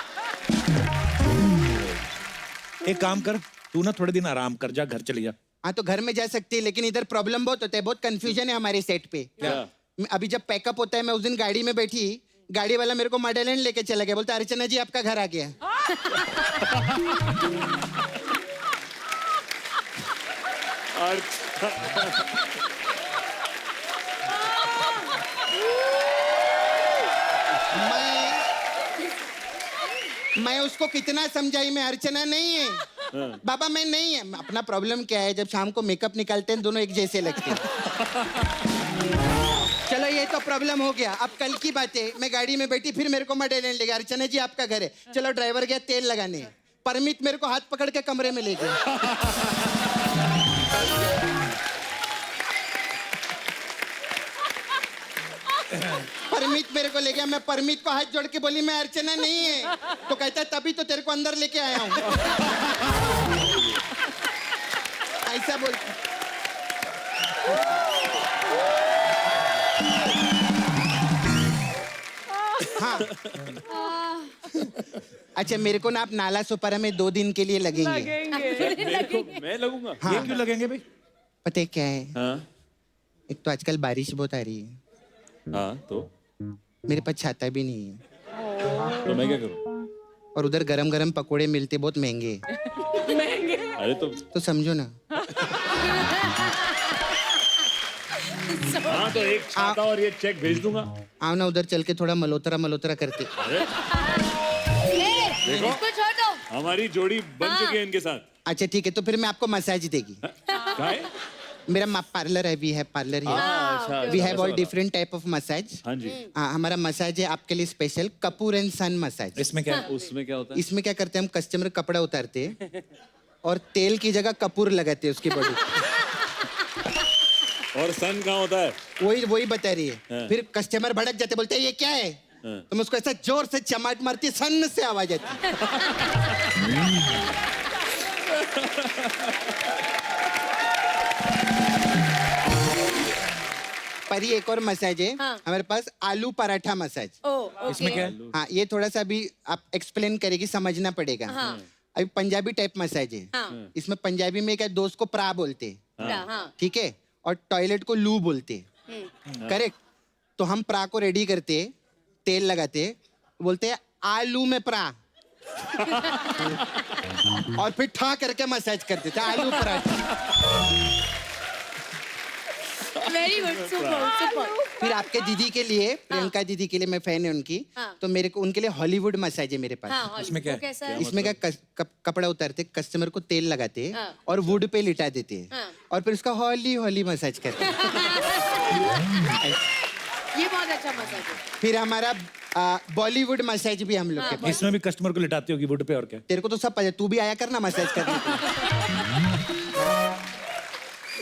Speaker 1: एक काम कर, तू ना थोड़े दिन आराम कर, जा घर चली जा।
Speaker 13: हाँ तो घर में जा सकती है, लेकिन इधर प्रॉब्लम बहुत होता है, बहुत कंफ्यूजन है हमारे सेट पे। अभी जब पैकअप होता है, मैं उस दिन गाड़ी में बैठी, गाड़ी वाला मेरे को मॉडलैंड लेके चला गया, बोलता अर्चना जी आपका घर आ गया। मैं उसको कितना समझाई, मैं अर्चना नहीं है बाबा, मैं नहीं है। अपना प्रॉब्लम क्या है, जब शाम को मेकअप निकालते हैं दोनों एक जैसे लगते हैं। चलो ये तो प्रॉब्लम हो गया। अब कल की बात है, मैं गाड़ी में बैठी, फिर मेरे को मॉडलैंड ले गया, अर्चना जी आपका घर है। चलो ड्राइवर गया तेल लगाने, परमित मेरे को हाथ पकड़ के कमरे में ले गया। परमित परमित मेरे को ले गया। मैं परमित को हाथ जोड़ के बोली मैं अर्चना नहीं है, तो कहता तभी तो तेरे को अंदर लेके आया हूँ। ऐसा बोल। हाँ अच्छा, मेरे को ना आप नाला सुपारा में 2 दिन के लिए लगेंगे।
Speaker 5: मैं लगूंगा।
Speaker 13: हाँ।
Speaker 1: ये क्यों लगेंगे भाई?
Speaker 13: पता है क्या है,
Speaker 5: हाँ
Speaker 13: एक तो आजकल बारिश बहुत आ रही है,
Speaker 5: हाँ, तो
Speaker 13: मेरे पास छाता भी नहीं है,
Speaker 5: मैं क्या करूं?
Speaker 13: और उधर गरम गरम पकोड़े मिलते बहुत महंगे।
Speaker 5: अरे
Speaker 13: तो समझो ना।
Speaker 5: हाँ, तो एक छाता और ये चेक भेज दूंगा।
Speaker 13: आओ ना, उधर चल के थोड़ा मलोतरा मलोतरा करते।
Speaker 5: देखो हमारी जोड़ी बन चुकी है इनके साथ।
Speaker 13: अच्छा ठीक है, तो फिर मैं आपको मसाज देगी।
Speaker 5: क्या है?
Speaker 13: मेरा पार्लर है, वी है पार्लर है, we have all different type of massage.
Speaker 5: हाँ जी।
Speaker 13: हाँ, हमारा मसाज है आपके लिए special, Kapoor and son massage.
Speaker 1: इसमें क्या है?
Speaker 5: उसमें क्या होता है?
Speaker 13: इसमें क्या करते हैं हम, कस्टमर कपड़ा उतारते हैं और तेल की जगह कपूर लगाते हैं उसकी बॉडी।
Speaker 5: और सन कहाँ होता है?
Speaker 13: वही बता रही है। फिर कस्टमर भड़क जाते, बोलते हैं ये क्या है, तो मैं उसको ऐसा जोर से चमाट मारती, सन से आवाज आती। परी एक और मसाज है हमारे पास, आलू पराठा मसाज।
Speaker 1: इसमें क्या है?
Speaker 13: हाँ, ये थोड़ा सा अभी आप एक्सप्लेन करेगी, समझना पड़ेगा। अभी पंजाबी टाइप मसाज है। इसमें पंजाबी में क्या, दोस्त को प्रा बोलते हैं, ठीक है, और टॉयलेट को लू बोलते हैं, करेक्ट। तो हम प्रा को रेडी करते, तेल लगाते, बोलते हैं आलू में प्रा, और फिर ठा करके मसाज करते थे आलू paratha.
Speaker 6: Very good, super super.
Speaker 13: फिर आपके दीदी के लिए, प्रियंका दीदी के लिए, मैं फैन है उनकी, तो मेरे को उनके लिए हॉलीवुड मसाज है मेरे पास।
Speaker 1: इसमें क्या है?
Speaker 13: इसमें क्या, कपड़ा उतारते, कस्टमर को तेल लगाते और वुड पे लिटा देते हैं, और फिर उसका हॉली हॉली मसाज करते हैं।
Speaker 6: ये बहुत अच्छा मसाज है।
Speaker 13: फिर हमारा बॉलीवुड मसाज भी हम लोग के पास।
Speaker 1: इसमें भी कस्टमर को लिटाते होगी वुड पे, और क्या?
Speaker 13: तेरे को तो सब पता है, तू भी आया करना मसाज करने।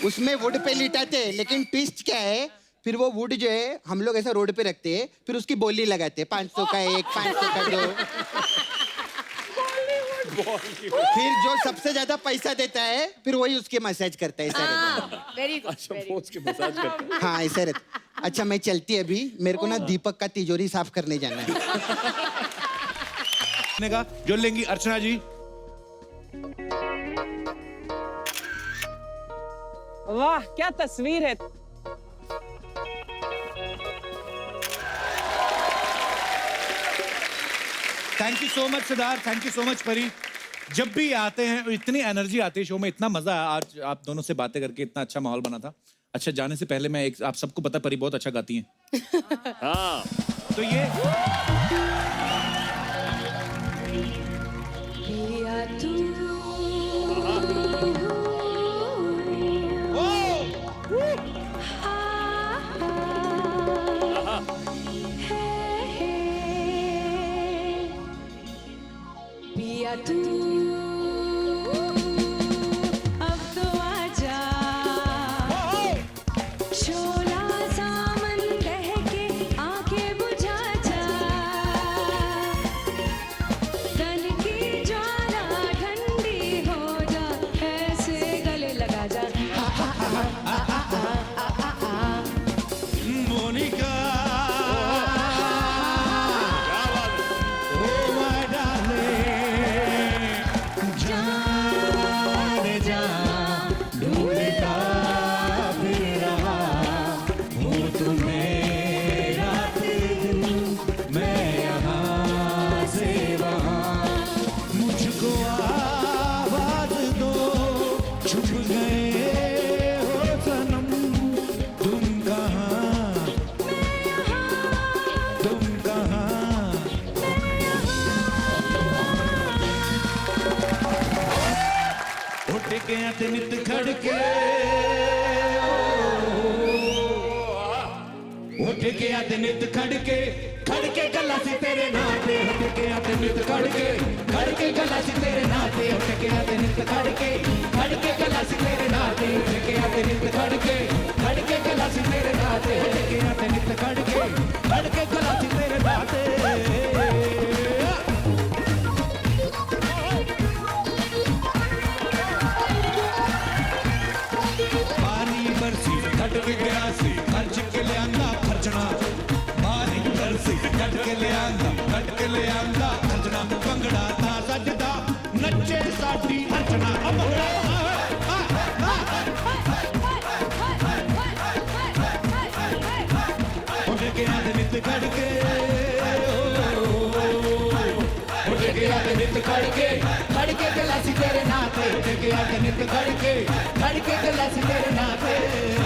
Speaker 13: उसमें वुड पे लिटाते हैं, लेकिन ट्विस्ट क्या है, फिर वो वुड जो है हम लोग ऐसा रोड पे रखते हैं, फिर उसकी बोली लगाते हैं, 500 का एक, 500 का 2। फिर जो सबसे ज्यादा पैसा देता है, फिर वही उसके मसाज करता है। ऐसा
Speaker 6: वेरी गुड।
Speaker 5: अच्छा, वो उसके मसाज करते हैं।
Speaker 13: हाँ, ऐसा रहता। अच्छा, मैं चलती अभी, मेरे को ना दीपक का तिजोरी साफ करने जाना है।
Speaker 1: जो लेंगी अर्चना जी।
Speaker 4: वाह, क्या तस्वीर है।
Speaker 1: Thank you so much Siddharth, thank you so much परी। जब भी आते हैं इतनी एनर्जी आती है शो में, इतना मजा आया। आज आप दोनों से बातें करके इतना अच्छा माहौल बना था। अच्छा, जाने से पहले मैं आप सबको पता, परी बहुत अच्छा गाती हैं।
Speaker 5: हाँ,
Speaker 1: तो ये
Speaker 14: पिया तू अब तो आजा, शोला सामन बहके आंखें बुझा जा, तन की ज्वाला ठंडी हो जा, ऐसे गले लगा जा।
Speaker 1: मोनिका, ते नित खड़के, उठ के आते नित खड़के, खड़के गला सी तेरे नाते, उठ के आते नित खड़के, खड़के गला सी तेरे नाते, उठ के आते नित खड़के, खड़के गला सी तेरे नाते, उठ के आते नित खड़के, खड़के गला सी तेरे नाते, उठ के आते नित खड़के, खड़के गला ਆਂਦਾ ਕੱਢ ਕੇ ਲਿਆਂਦਾ ਅੰਜਣਾ ਭੰਗੜਾ ਤਾਂ ਸੱਜਦਾ ਨੱਚੇ ਸਾਡੀ ਅੰਜਣਾ ਉਹ ਭੰਗੜਾ ਉਹਦੇ ਕੇ ਆਂਦੇ ਨਿੱਤ ਕੱਢ ਕੇ ਉਹਦੇ ਕੇ ਆਂਦੇ ਨਿੱਤ ਕੱਢ ਕੇ ਗਲਾਸੀ ਤੇਰੇ ਨਾਂ ਤੇ ਉਹਦੇ ਕੇ ਆਂਦੇ ਨਿੱਤ ਕੱਢ ਕੇ ਗਲਾਸੀ ਤੇਰੇ ਨਾਂ ਤੇ